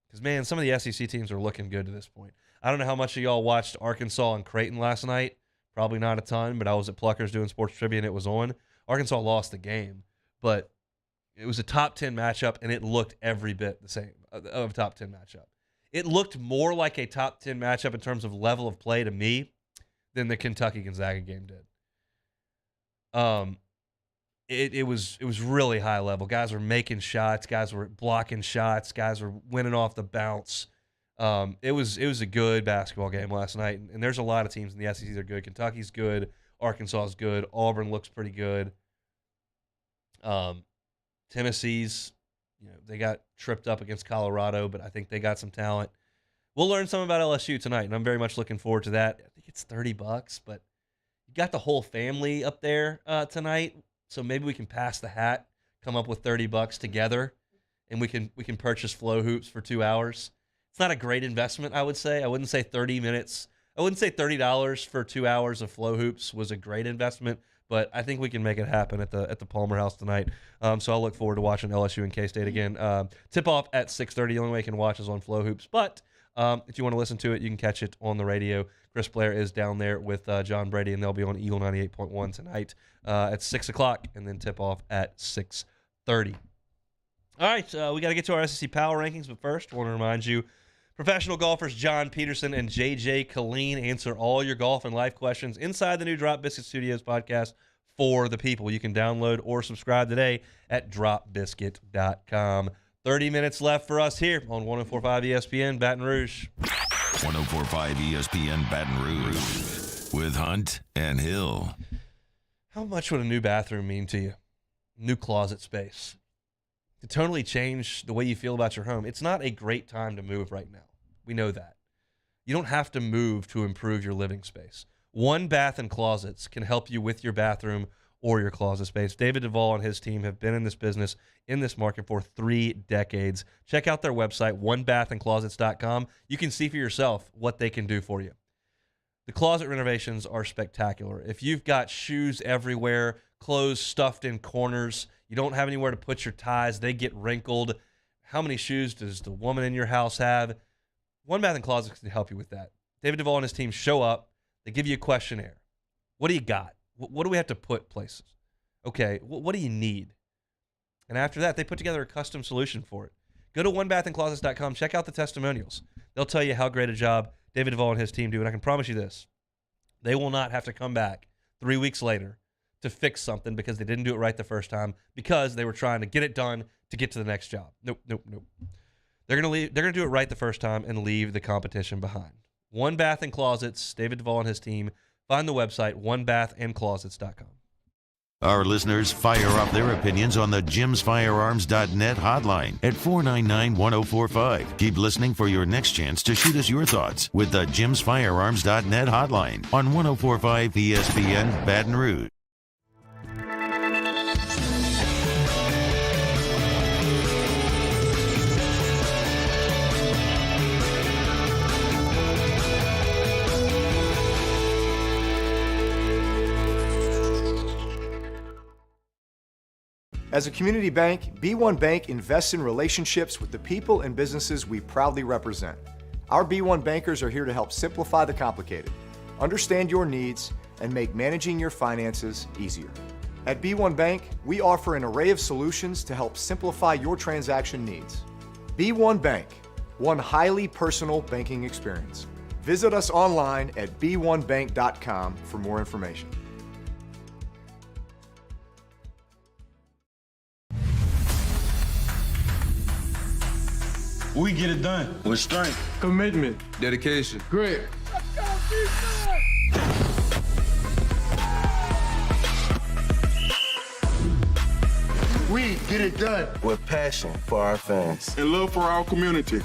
Because, man, some of the SEC teams are looking good to this point. I don't know how much of y'all watched Arkansas and Creighton last night. Probably not a ton, but I was at Pluckers doing sports trivia, and it was on. Arkansas lost the game, but it was a top 10 matchup, and it looked every bit the same of a top 10 matchup. It looked more like a top 10 matchup in terms of level of play to me than the Kentucky-Gonzaga game did. It was really high level. Guys were making shots. Guys were blocking shots. Guys were winning off the bounce. It was a good basketball game last night, and there's a lot of teams in the SEC that are good. Kentucky's good. Arkansas's good. Auburn looks pretty good. Tennessee's, they got tripped up against Colorado, but I think they got some talent. We'll learn some about LSU tonight, and I'm very much looking forward to that. I think it's $30, but you got the whole family up there tonight, so maybe we can pass the hat, come up with $30 together, and we can purchase Flow Hoops for 2 hours. It's not a great investment, I would say. I wouldn't say 30 minutes. I wouldn't say $30 for 2 hours of Flow Hoops was a great investment, but I think we can make it happen at the Palmer House tonight. So I'll look forward to watching LSU and K-State again. Tip-off at 6:30. The only way you can watch is on Flow Hoops. But if you want to listen to it, you can catch it on the radio. Chris Blair is down there with John Brady, and they'll be on Eagle 98.1 tonight at 6 o'clock, and then tip-off at 6:30. All right, we got to get to our SEC Power Rankings, but first I want to remind you, Professional golfers John Peterson and JJ Colleen answer all your golf and life questions inside the new Drop Biscuit Studios podcast for the people. You can download or subscribe today at dropbiscuit.com. 30 minutes left for us here on 104.5 ESPN Baton Rouge. 104.5 ESPN Baton Rouge with Hunt and Hill. How much would a new bathroom mean to you? New closet space. To totally change the way you feel about your home. It's not a great time to move right now. We know that. You don't have to move to improve your living space. One Bath and Closets can help you with your bathroom or your closet space. David Duvall and his team have been in this business, in this market for 3 decades. Check out their website, onebathandclosets.com. You can see for yourself what they can do for you. The closet renovations are spectacular. If you've got shoes everywhere, clothes stuffed in corners, you don't have anywhere to put your ties, they get wrinkled. How many shoes does the woman in your house have? One Bath and Closets can help you with that. David Duvall and his team show up. They give you a questionnaire. What do you got? What do we have to put places? Okay, what do you need? And after that, they put together a custom solution for it. Go to onebathandclosets.com. Check out the testimonials. They'll tell you how great a job David Duvall and his team do. And I can promise you this. They will not have to come back 3 weeks later to fix something because they didn't do it right the first time because they were trying to get it done to get to the next job. Nope. They're going to do it right the first time and leave the competition behind. One Bath and Closets, David Duvall and his team. Find the website, onebathandclosets.com. Our listeners fire up their opinions on the jimsfirearms.net hotline at 499-1045. Keep listening for your next chance to shoot us your thoughts with the jimsfirearms.net hotline on 104.5 ESPN Baton Rouge. As a community bank, B1 Bank invests in relationships with the people and businesses we proudly represent. Our B1 bankers are here to help simplify the complicated, understand your needs, and make managing your finances easier. At B1 Bank, we offer an array of solutions to help simplify your transaction needs. B1 Bank, one highly personal banking experience. Visit us online at b1bank.com for more information. We get it done with strength, commitment, dedication, grit. We get it done with passion for our fans and love for our community.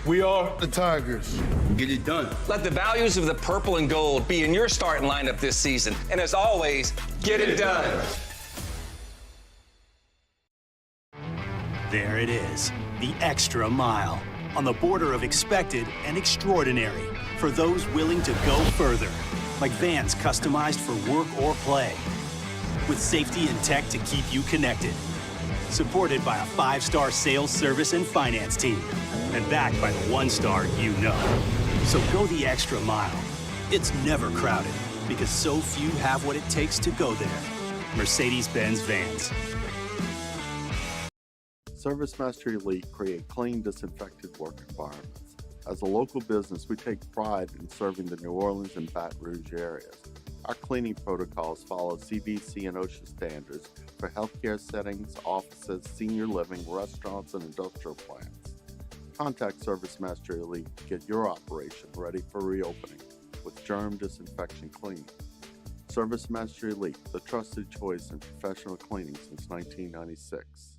We are the Tigers. Get it done. Let the values of the purple and gold be in your starting lineup this season. And as always, get it done. There it is, the extra mile, on the border of expected and extraordinary for those willing to go further, like vans customized for work or play, with safety and tech to keep you connected, supported by a 5-star sales, service, and finance team, and backed by the 1-star you know. So go the extra mile. It's never crowded, because so few have what it takes to go there. Mercedes-Benz Vans. ServiceMaster Elite create clean, disinfected work environments. As a local business, we take pride in serving the New Orleans and Baton Rouge areas. Our cleaning protocols follow CDC and OSHA standards for healthcare settings, offices, senior living, restaurants, and industrial plants. Contact ServiceMaster Elite to get your operation ready for reopening with germ disinfection cleaning. ServiceMaster Elite, the trusted choice in professional cleaning since 1996.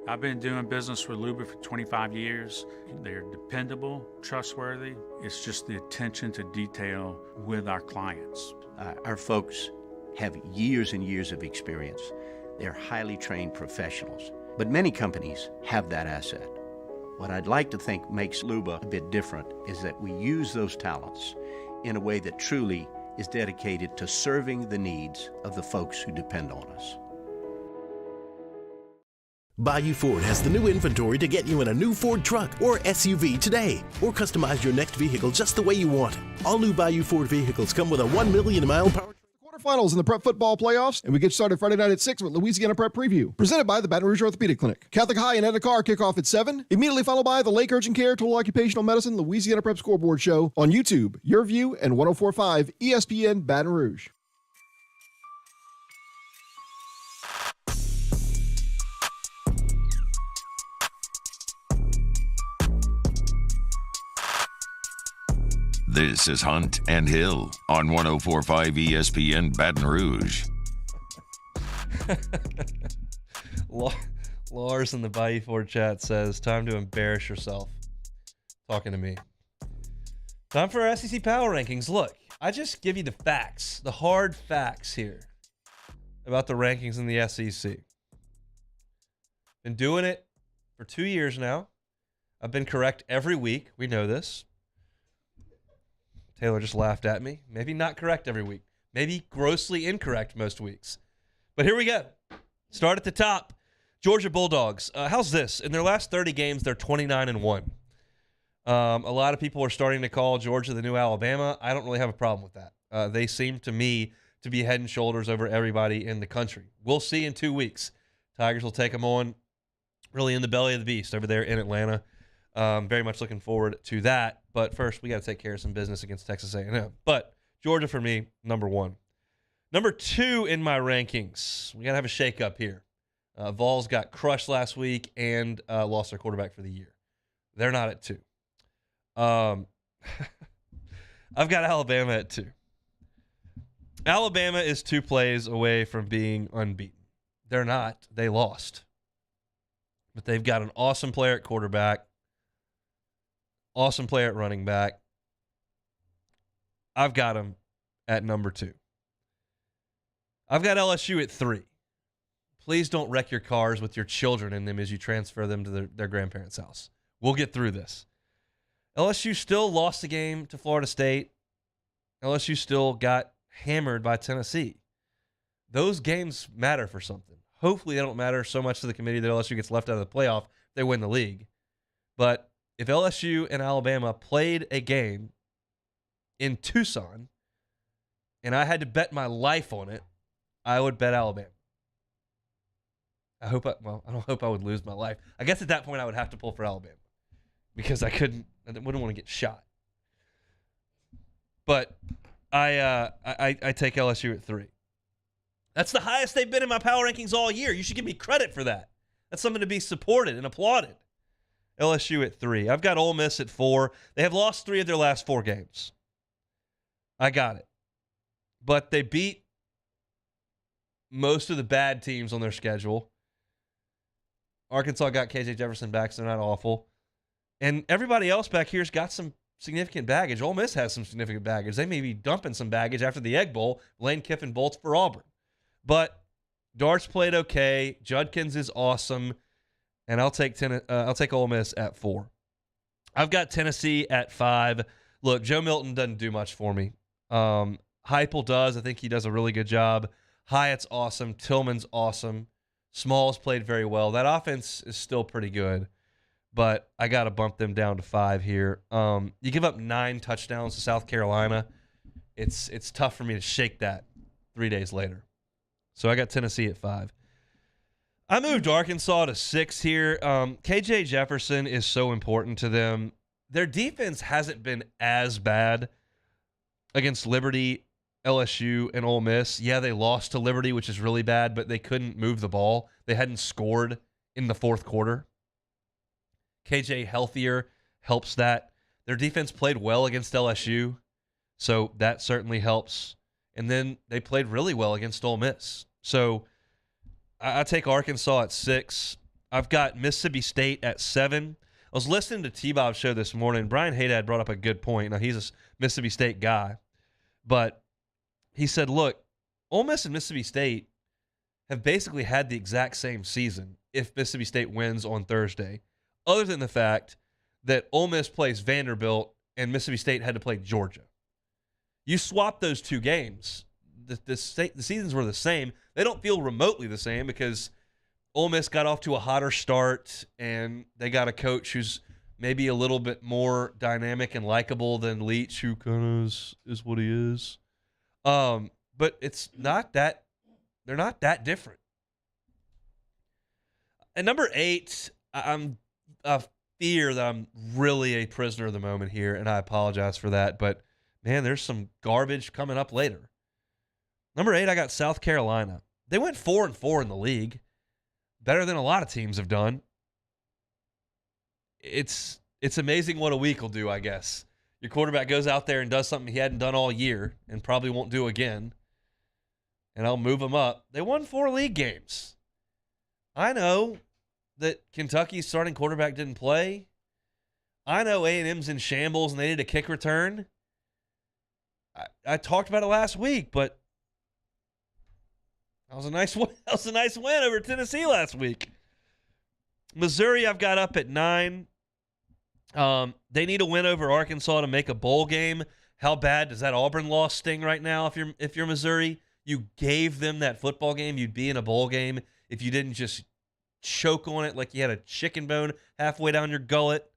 I've been doing business with Luba for 25 years. They're dependable, trustworthy. It's just the attention to detail with our clients. Our folks have years and years of experience. They're highly trained professionals, but many companies have that asset. What I'd like to think makes Luba a bit different is that we use those talents in a way that truly is dedicated to serving the needs of the folks who depend on us. Bayou Ford has the new inventory to get you in a new Ford truck or SUV today, or customize your next vehicle just the way you want it. All new Bayou Ford vehicles come with a 1 million mile power. Quarterfinals in the Prep Football Playoffs, and we get started Friday night at 6 with Louisiana Prep Preview. Presented by the Baton Rouge Orthopedic Clinic. Catholic High and Etta Carr kick off at 7, immediately followed by the Lake Urgent Care Total Occupational Medicine Louisiana Prep Scoreboard Show on YouTube, Your View, and 104.5 ESPN Baton Rouge. This is Hunt and Hill on 104.5 ESPN Baton Rouge. Lars in the Bayou Ford chat says, time to embarrass yourself. Talking to me. Time for our SEC Power Rankings. Look, I just give you the facts, the hard facts here about the rankings in the SEC. Been doing it for 2 years now. I've been correct every week. We know this. Taylor just laughed at me. Maybe not correct every week. Maybe grossly incorrect most weeks. But here we go. Start at the top. Georgia Bulldogs. How's this? In their last 30 games, they're 29-1. A lot of people are starting to call Georgia the new Alabama. I don't really have a problem with that. They seem to me to be head and shoulders over everybody in the country. We'll see in 2 weeks. Tigers will take them on really in the belly of the beast over there in Atlanta. Very much looking forward to that. But first, we got to take care of some business against Texas A&M. But Georgia, for me, number 1. Number 2 in my rankings. We got to have a shakeup here. Vols got crushed last week and lost their quarterback for the year. They're not at 2. I've got Alabama at 2. Alabama is 2 plays away from being unbeaten. They're not. They lost. But they've got an awesome player at quarterback. Awesome player at running back. I've got him at number 2. I've got LSU at 3. Please don't wreck your cars with your children in them as you transfer them to their grandparents' house. We'll get through this. LSU still lost the game to Florida State. LSU still got hammered by Tennessee. Those games matter for something. Hopefully they don't matter so much to the committee that LSU gets left out of the playoff if they win the league. But if LSU and Alabama played a game in Tucson and I had to bet my life on it, I would bet Alabama. I don't hope I would lose my life. I guess at that point I would have to pull for Alabama because I wouldn't want to get shot. But I take LSU at 3. That's the highest they've been in my power rankings all year. You should give me credit for that. That's something to be supported and applauded. LSU at 3. I've got Ole Miss at 4. They have lost 3 of their last 4 games. I got it. But they beat most of the bad teams on their schedule. Arkansas got KJ Jefferson back, so they're not awful. And everybody else back here's got some significant baggage. Ole Miss has some significant baggage. They may be dumping some baggage after the Egg Bowl. Lane Kiffin bolts for Auburn. But Dart's played okay. Judkins is awesome. And I'll take Ole Miss at 4. I've got Tennessee at 5. Look, Joe Milton doesn't do much for me. Heupel does. I think he does a really good job. Hyatt's awesome. Tillman's awesome. Smalls played very well. That offense is still pretty good, but I got to bump them down to 5 here. You give up 9 touchdowns to South Carolina. It's tough for me to shake that 3 days later. So I got Tennessee at 5. I moved Arkansas to 6 here. KJ Jefferson is so important to them. Their defense hasn't been as bad against Liberty, LSU, and Ole Miss. Yeah, they lost to Liberty, which is really bad, but they couldn't move the ball. They hadn't scored in the 4th quarter. KJ healthier helps that. Their defense played well against LSU, so that certainly helps. And then they played really well against Ole Miss. So I take Arkansas at 6. I've got Mississippi State at 7. I was listening to T-Bob's show this morning. Brian Haydad brought up a good point. Now, he's a Mississippi State guy. But he said, look, Ole Miss and Mississippi State have basically had the exact same season if Mississippi State wins on Thursday, other than the fact that Ole Miss plays Vanderbilt and Mississippi State had to play Georgia. You swap those 2 games, the seasons were the same. They don't feel remotely the same because Ole Miss got off to a hotter start and they got a coach who's maybe a little bit more dynamic and likable than Leach, who kind of is what he is. But but it's not that – they're not that different. At number 8, I'm a fear that I'm really a prisoner of the moment here, and I apologize for that. But, man, there's some garbage coming up later. Number 8, I got South Carolina. They went 4-4 in the league. Better than a lot of teams have done. It's amazing what a week will do, I guess. Your quarterback goes out there and does something he hadn't done all year and probably won't do again. And I'll move him up. They won 4 league games. I know that Kentucky's starting quarterback didn't play. I know A&M's in shambles and they need a kick return. I talked about it last week, but that was a nice win. That was a nice win over Tennessee last week. Missouri, I've got up at 9. They need a win over Arkansas to make a bowl game. How bad does that Auburn loss sting right now? If you're Missouri, you gave them that football game. You'd be in a bowl game if you didn't just choke on it like you had a chicken bone halfway down your gullet.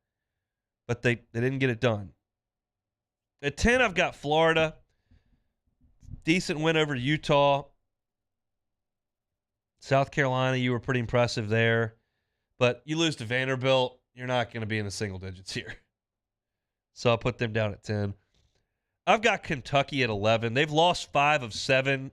But they didn't get it done. At 10, I've got Florida. Decent win over Utah. South Carolina, you were pretty impressive there. But you lose to Vanderbilt, you're not going to be in the single digits here. So I'll put them down at 10. I've got Kentucky at 11. They've lost 5 of 7.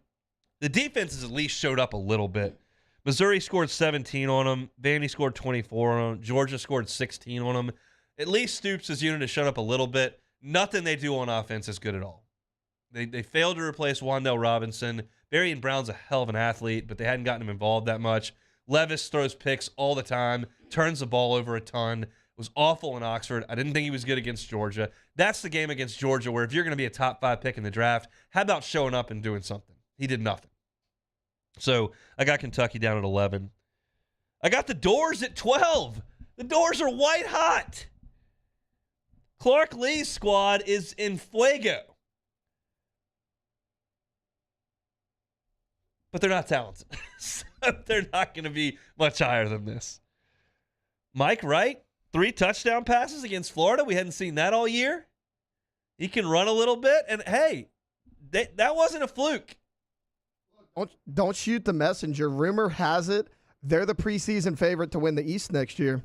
The defense has at least showed up a little bit. Missouri scored 17 on them. Vandy scored 24 on them. Georgia scored 16 on them. At least Stoops' unit has shown up a little bit. Nothing they do on offense is good at all. They failed to replace Wandale Robinson. Varian Brown's a hell of an athlete, but they hadn't gotten him involved that much. Levis throws picks all the time, turns the ball over a ton, was awful in Oxford. I didn't think he was good against Georgia. That's the game against Georgia where if you're going to be a top 5 pick in the draft, how about showing up and doing something? He did nothing. So I got Kentucky down at 11. I got the Doors at 12. The Doors are white hot. Clark Lee's squad is in fuego. But they're not talented. So they're not going to be much higher than this. Mike Wright, 3 touchdown passes against Florida. We hadn't seen that all year. He can run a little bit. And, hey, that wasn't a fluke. Don't shoot the messenger. Rumor has it they're the preseason favorite to win the East next year.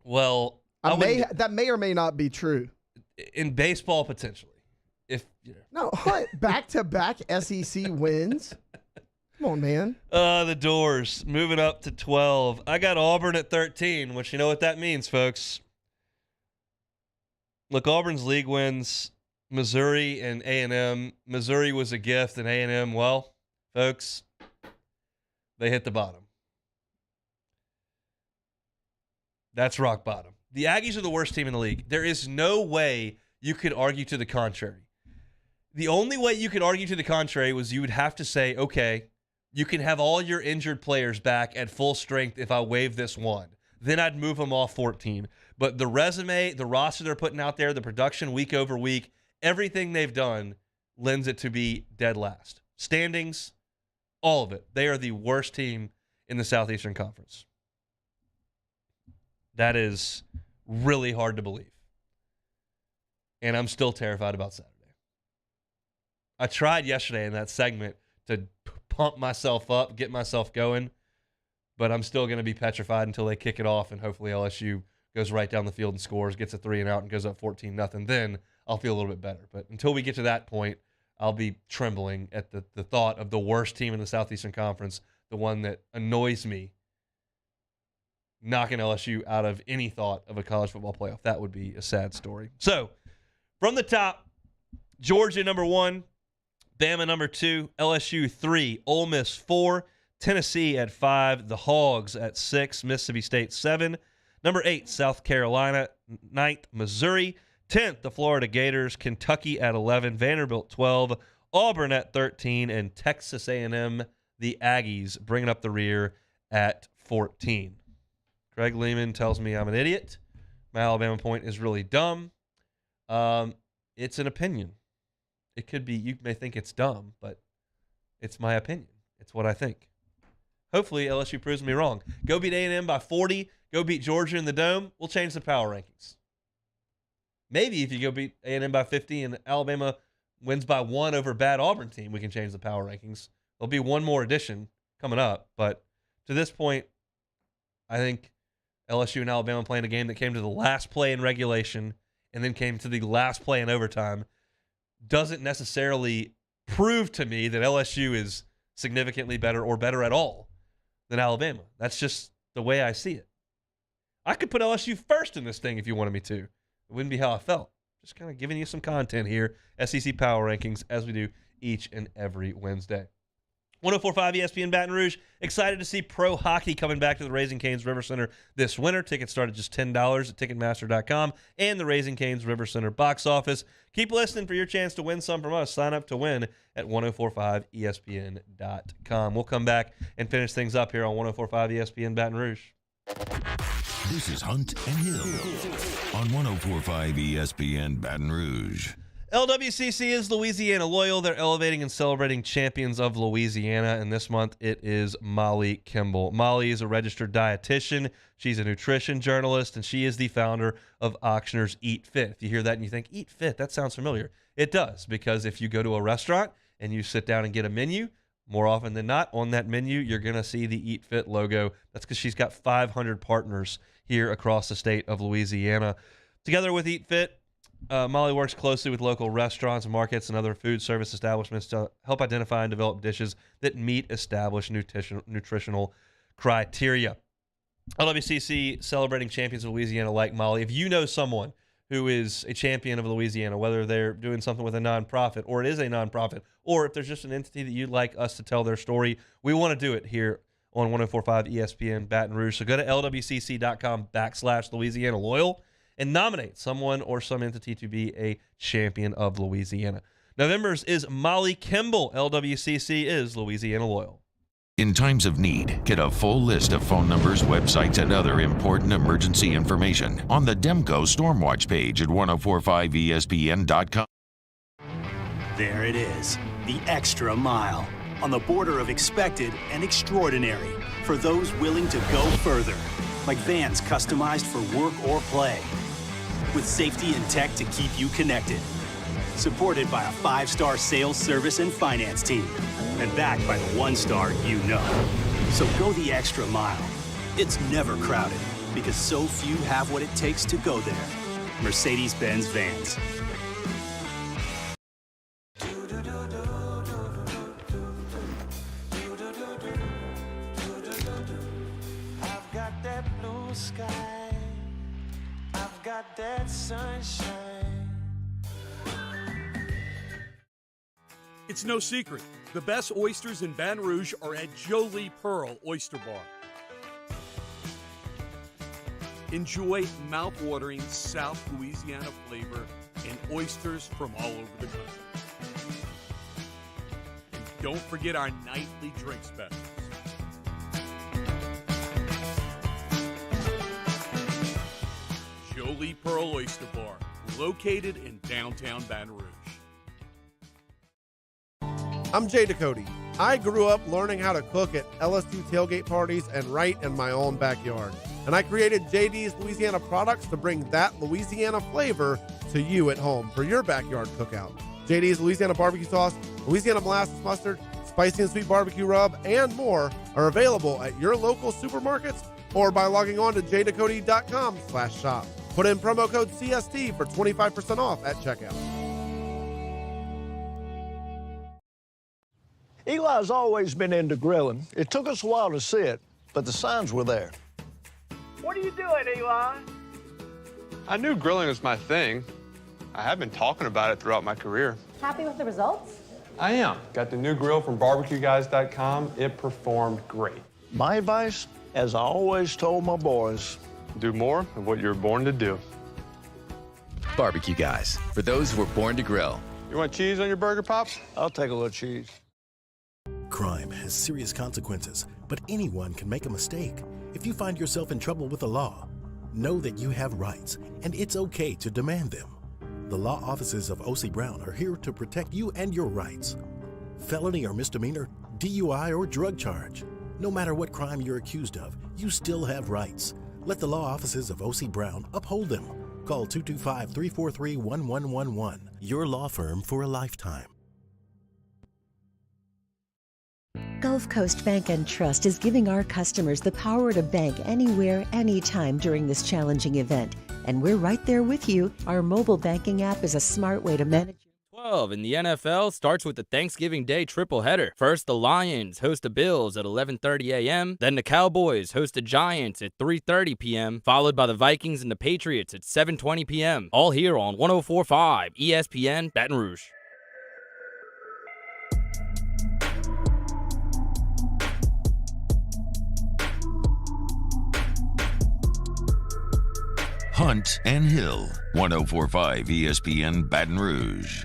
Well, that may or may not be true. In baseball, potentially. No, back-to-back SEC wins. Come on, man. The Doors moving up to 12. I got Auburn at 13, which you know what that means, folks. Look, Auburn's league wins, Missouri and A&M. Missouri was a gift, and A&M, well, folks, they hit the bottom. That's rock bottom. The Aggies are the worst team in the league. There is no way you could argue to the contrary. The only way you could argue to the contrary was you would have to say, okay, you can have all your injured players back at full strength if I waive this one. Then I'd move them off 14. But the resume, the roster they're putting out there, the production week over week, everything they've done lends it to be dead last. Standings, all of it. They are the worst team in the Southeastern Conference. That is really hard to believe. And I'm still terrified about Saturday. I tried yesterday in that segment to pump myself up, get myself going, but I'm still going to be petrified until they kick it off, and hopefully LSU goes right down the field and scores, gets a 3 and out, and goes up 14-0. Then I'll feel a little bit better. But until we get to that point, I'll be trembling at the thought of the worst team in the Southeastern Conference, the one that annoys me, knocking LSU out of any thought of a college football playoff. That would be a sad story. So, from the top, Georgia number 1, Bama number 2, LSU 3, Ole Miss 4, Tennessee at 5, the Hogs at 6, Mississippi State 7, number 8, South Carolina, 9th, Missouri, 10th, the Florida Gators, Kentucky at 11, Vanderbilt 12, Auburn at 13, and Texas A&M, the Aggies, bringing up the rear at 14. Greg Lehman tells me I'm an idiot. My Alabama point is really dumb. It's an opinion. It could be, you may think it's dumb, but it's my opinion. It's what I think. Hopefully LSU proves me wrong. Go beat A&M by 40. Go beat Georgia in the Dome. We'll change the power rankings. Maybe if you go beat A&M by 50 and Alabama wins by 1 over a bad Auburn team, we can change the power rankings. There'll be one more edition coming up, but to this point, I think LSU and Alabama playing a game that came to the last play in regulation and then came to the last play in overtime doesn't necessarily prove to me that LSU is significantly better or better at all than Alabama. That's just the way I see it. I could put LSU first in this thing if you wanted me to. It wouldn't be how I felt. Just kind of giving you some content here, SEC Power Rankings, as we do each and every Wednesday. 104.5 ESPN Baton Rouge. Excited to see pro hockey coming back to the Raising Cane's River Center this winter. Tickets start at just $10 at Ticketmaster.com and the Raising Cane's River Center box office. Keep listening for your chance to win some from us. Sign up to win at 1045ESPN.com. We'll come back and finish things up here on 104.5 ESPN Baton Rouge. This is Hunt and Hill on 104.5 ESPN Baton Rouge. LWCC is Louisiana Loyal. They're elevating and celebrating champions of Louisiana, and this month it is Molly Kimball. Molly is a registered dietitian. She's a nutrition journalist, and she is the founder of Auctioneers Eat Fit. If you hear that and you think, Eat Fit, that sounds familiar. It does, because if you go to a restaurant and you sit down and get a menu, more often than not, on that menu, you're going to see the Eat Fit logo. That's because she's got 500 partners here across the state of Louisiana. Together with Eat Fit, Molly works closely with local restaurants, markets, and other food service establishments to help identify and develop dishes that meet established nutritional criteria. LWCC celebrating champions of Louisiana like Molly. If you know someone who is a champion of Louisiana, whether they're doing something with a nonprofit or it is a nonprofit, or if there's just an entity that you'd like us to tell their story, we want to do it here on 104.5 ESPN Baton Rouge. So go to lwcc.com/Louisiana Loyal and nominate someone or some entity to be a champion of Louisiana. November's is Molly Kimball. LWCC is Louisiana Loyal. In times of need, get a full list of phone numbers, websites, and other important emergency information on the Demco Stormwatch page at 1045ESPN.com. There it is, the extra mile, on the border of expected and extraordinary, for those willing to go further, like vans customized for work or play, with safety and tech to keep you connected. Supported by a 5-star sales, service, and finance team, and backed by the 1-star you know. So go the extra mile. It's never crowded, because so few have what it takes to go there. Mercedes-Benz Vans. I've got that blue sky, I've got that sunshine. It's no secret, the best oysters in Baton Rouge are at Jolie Pearl Oyster Bar. Enjoy mouth-watering South Louisiana flavor and oysters from all over the country. And don't forget our nightly drink specials. Jolie Pearl Oyster Bar, located in downtown Baton Rouge. I'm Jay Ducote. I grew up learning how to cook at LSU tailgate parties and right in my own backyard. And I created JD's Louisiana products to bring that Louisiana flavor to you at home for your backyard cookout. JD's Louisiana barbecue sauce, Louisiana molasses mustard, spicy and sweet barbecue rub, and more are available at your local supermarkets or by logging on to jducote.com/shop. Put in promo code CST for 25% off at checkout. Eli's always been into grilling. It took us a while to see it, but the signs were there. What are you doing, Eli? I knew grilling was my thing. I have been talking about it throughout my career. Happy with the results? I am. Got the new grill from barbecueguys.com. It performed great. My advice, as I always told my boys, do more of what you're born to do. Barbecue Guys, for those who were born to grill. You want cheese on your burger, Pops? I'll take a little cheese. Crime has serious consequences, but anyone can make a mistake. If you find yourself in trouble with the law, know that you have rights, and it's okay to demand them. The law offices of O.C. Brown are here to protect you and your rights. Felony or misdemeanor, DUI or drug charge. No matter what crime you're accused of, you still have rights. Let the law offices of O.C. Brown uphold them. Call 225-343-1111. Your law firm for a lifetime. Gulf Coast Bank and Trust is giving our customers the power to bank anywhere, anytime during this challenging event. And we're right there with you. Our mobile banking app is a smart way to manage. 12 in the NFL starts with the Thanksgiving Day triple header. First, the Lions host the Bills at 11:30 a.m. Then the Cowboys host the Giants at 3:30 p.m., followed by the Vikings and the Patriots at 7:20 p.m. All here on 104.5 ESPN Baton Rouge. Hunt and Hill, 104.5 ESPN Baton Rouge.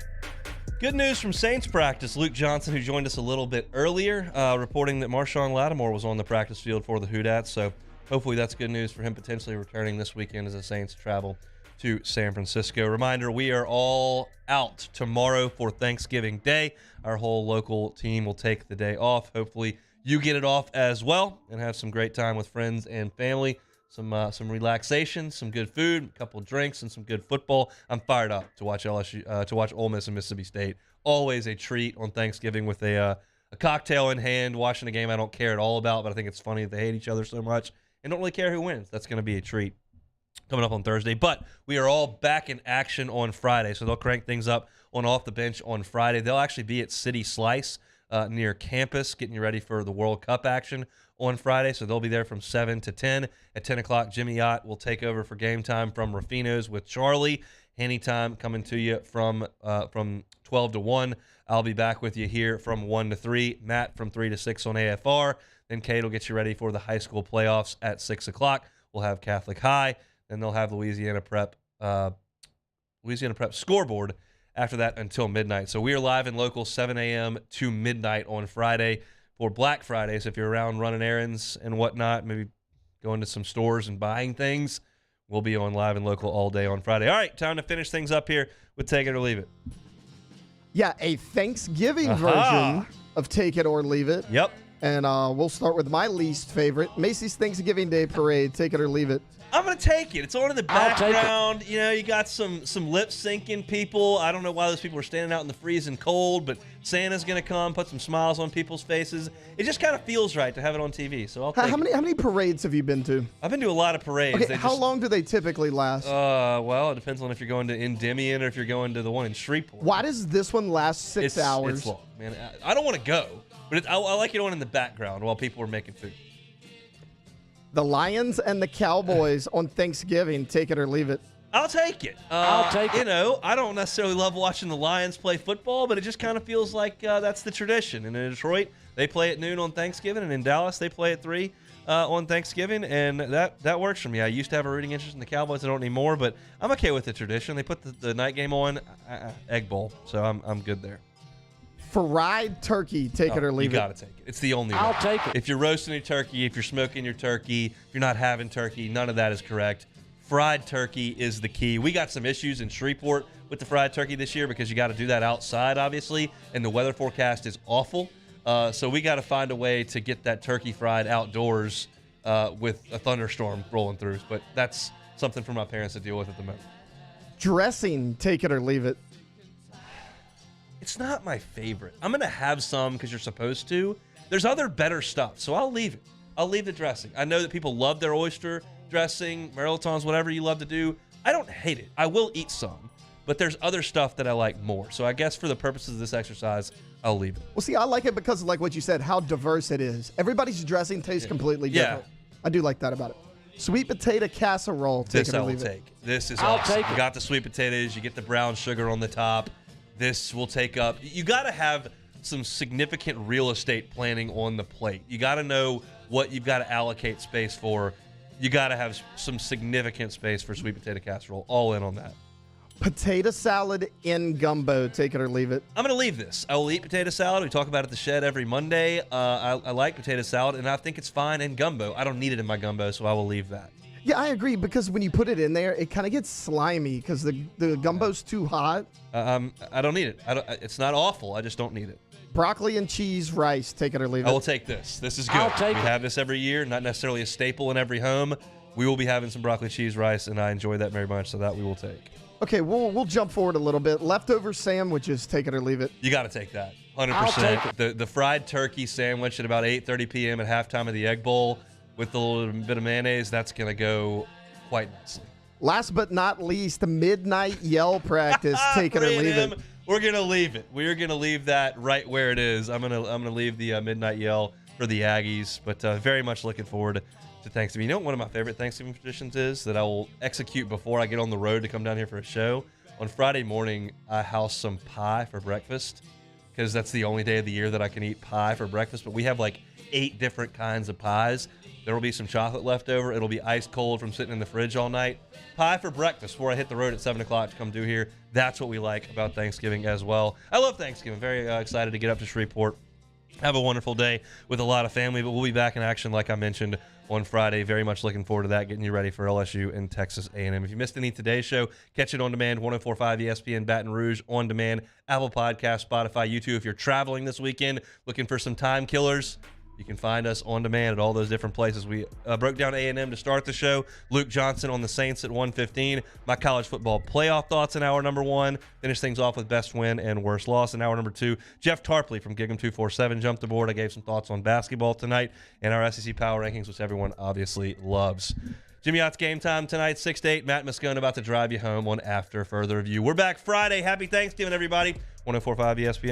Good news from Saints practice. Luke Johnson, who joined us a little bit earlier, reporting that Marshawn Lattimore was on the practice field for the Hoodats. So hopefully that's good news for him potentially returning this weekend as the Saints travel to San Francisco. Reminder, we are all out tomorrow for Thanksgiving Day. Our whole local team will take the day off. Hopefully you get it off as well and have some great time with friends and family. Some relaxation, some good food, a couple of drinks, and some good football. I'm fired up to watch LSU, to watch Ole Miss and Mississippi State. Always a treat on Thanksgiving with a cocktail in hand, watching a game I don't care at all about, but I think it's funny that they hate each other so much and don't really care who wins. That's going to be a treat coming up on Thursday. But we are all back in action on Friday, so they'll crank things up on Off the Bench on Friday. They'll actually be at City Slice near campus, getting you ready for the World Cup action on Friday, so they'll be there from 7 to 10. At 10 o'clock, Jimmy Ott will take over for Game Time from Rufino's with Charlie. Handy Time coming to you from 12 to 1. I'll be back with you here from 1 to 3. Matt from 3 to 6 on AFR. Then Kate will get you ready for the high school playoffs at 6 o'clock. We'll have Catholic High. Then they'll have Louisiana Prep scoreboard after that until midnight. So we are live and local 7 a.m. to midnight on Friday for Black Friday. So if you're around running errands and whatnot, maybe going to some stores and buying things, we'll be on live and local all day on Friday. All right, time to finish things up here with Take It or Leave It. Yeah, a Thanksgiving version of Take It or Leave It. Yep. And we'll start with my least favorite, Macy's Thanksgiving Day Parade. Take it or leave it. I'm going to take it. It's on in the background. You know, you got some lip syncing people. I don't know why those people are standing out in the freezing cold, but Santa's going to come, put some smiles on people's faces. It just kind of feels right to have it on TV, so I'll take it. How many parades have you been to? I've been to a lot of parades. Okay, how long do they typically last? Well, it depends on if you're going to Endymion or if you're going to the one in Shreveport. Why does this one last 6 hours? It's long, man. I don't want to go, but I like it on in the background while people are making food. The Lions and the Cowboys on Thanksgiving, take it or leave it. I'll take it. I'll take it. You know, I don't necessarily love watching the Lions play football, but it just kind of feels like that's the tradition. And in Detroit, they play at noon on Thanksgiving, and in Dallas, they play at 3 on Thanksgiving, and that works for me. I used to have a rooting interest in the Cowboys. I don't anymore, but I'm okay with the tradition. They put the night game on, Egg Bowl, so I'm good there. Fried turkey, take it or leave it. You got to take it. It's the only way. I'll take it. If you're roasting your turkey, if you're smoking your turkey, if you're not having turkey, none of that is correct. Fried turkey is the key. We got some issues in Shreveport with the fried turkey this year because you got to do that outside, obviously, and the weather forecast is awful. So we got to find a way to get that turkey fried outdoors with a thunderstorm rolling through. But that's something for my parents to deal with at the moment. Dressing, take it or leave it. It's not my favorite. I'm going to have some because you're supposed to. There's other better stuff, so I'll leave it. I'll leave the dressing. I know that people love their oyster dressing, Mariltons, whatever you love to do. I don't hate it. I will eat some, but there's other stuff that I like more. So I guess for the purposes of this exercise, I'll leave it. Well, see, I like it because of like what you said, how diverse it is. Everybody's dressing tastes completely different. I do like that about it. Sweet potato casserole, take it or leave it. This is I'll awesome. take it. You got the sweet potatoes. You get the brown sugar on the top. This will take up. You got to have some significant real estate planning on the plate. You got to know what you've got to allocate space for. You got to have some significant space for sweet potato casserole. All in on that. Potato salad in gumbo, take it or leave it. I'm going to leave this. I will eat potato salad. We talk about it at the shed every Monday. I like potato salad, and I think it's fine in gumbo. I don't need it in my gumbo, so I will leave that. Yeah, I agree, because when you put it in there, it kind of gets slimy because the gumbo's too hot. I don't need it. It's not awful. I just don't need it. Broccoli and cheese rice, take it or leave it. I will take this. This is good. I'll take we it. have this every year, not necessarily a staple in every home. We will be having some broccoli cheese rice, and I enjoy that very much, so that we will take. Okay, we'll jump forward a little bit. Leftover sandwiches, take it or leave it. You got to take that, 100%. I'll take it. The fried turkey sandwich at about 8:30 p.m. at halftime of the Egg Bowl with a little bit of mayonnaise, that's going to go quite nicely. Last but not least, the midnight yell practice, take it or leave it. We're going to leave it. We're going to leave that right where it is. I'm gonna leave the midnight yell for the Aggies, but very much looking forward to Thanksgiving. You know what one of my favorite Thanksgiving traditions is that I will execute before I get on the road to come down here for a show? On Friday morning, I house some pie for breakfast because that's the only day of the year that I can eat pie for breakfast. But we have like 8 different kinds of pies. There will be some chocolate left over. It'll be ice cold from sitting in the fridge all night. Pie for breakfast before I hit the road at 7 o'clock to come do here. That's what we like about Thanksgiving as well. I love Thanksgiving. Very excited to get up to Shreveport. Have a wonderful day with a lot of family, but we'll be back in action, like I mentioned, on Friday. Very much looking forward to that, getting you ready for LSU and Texas A&M. If you missed any of today's show, catch it on demand, 104.5 ESPN Baton Rouge, on demand, Apple Podcasts, Spotify, YouTube. If you're traveling this weekend, looking for some time killers, you can find us on demand at all those different places. We broke down A&M to start the show. Luke Johnson on the Saints at 1:15. My college football playoff thoughts in hour number 1. Finish things off with best win and worst loss in hour number 2. Jeff Tarpley from Gig'em 247 jumped aboard. I gave some thoughts on basketball tonight and our SEC Power Rankings, which everyone obviously loves. Jimmy Ott's Game Time tonight, 6 to 8. Matt Moscone about to drive you home on After Further Review. We're back Friday. Happy Thanksgiving, everybody. 104.5 ESPN.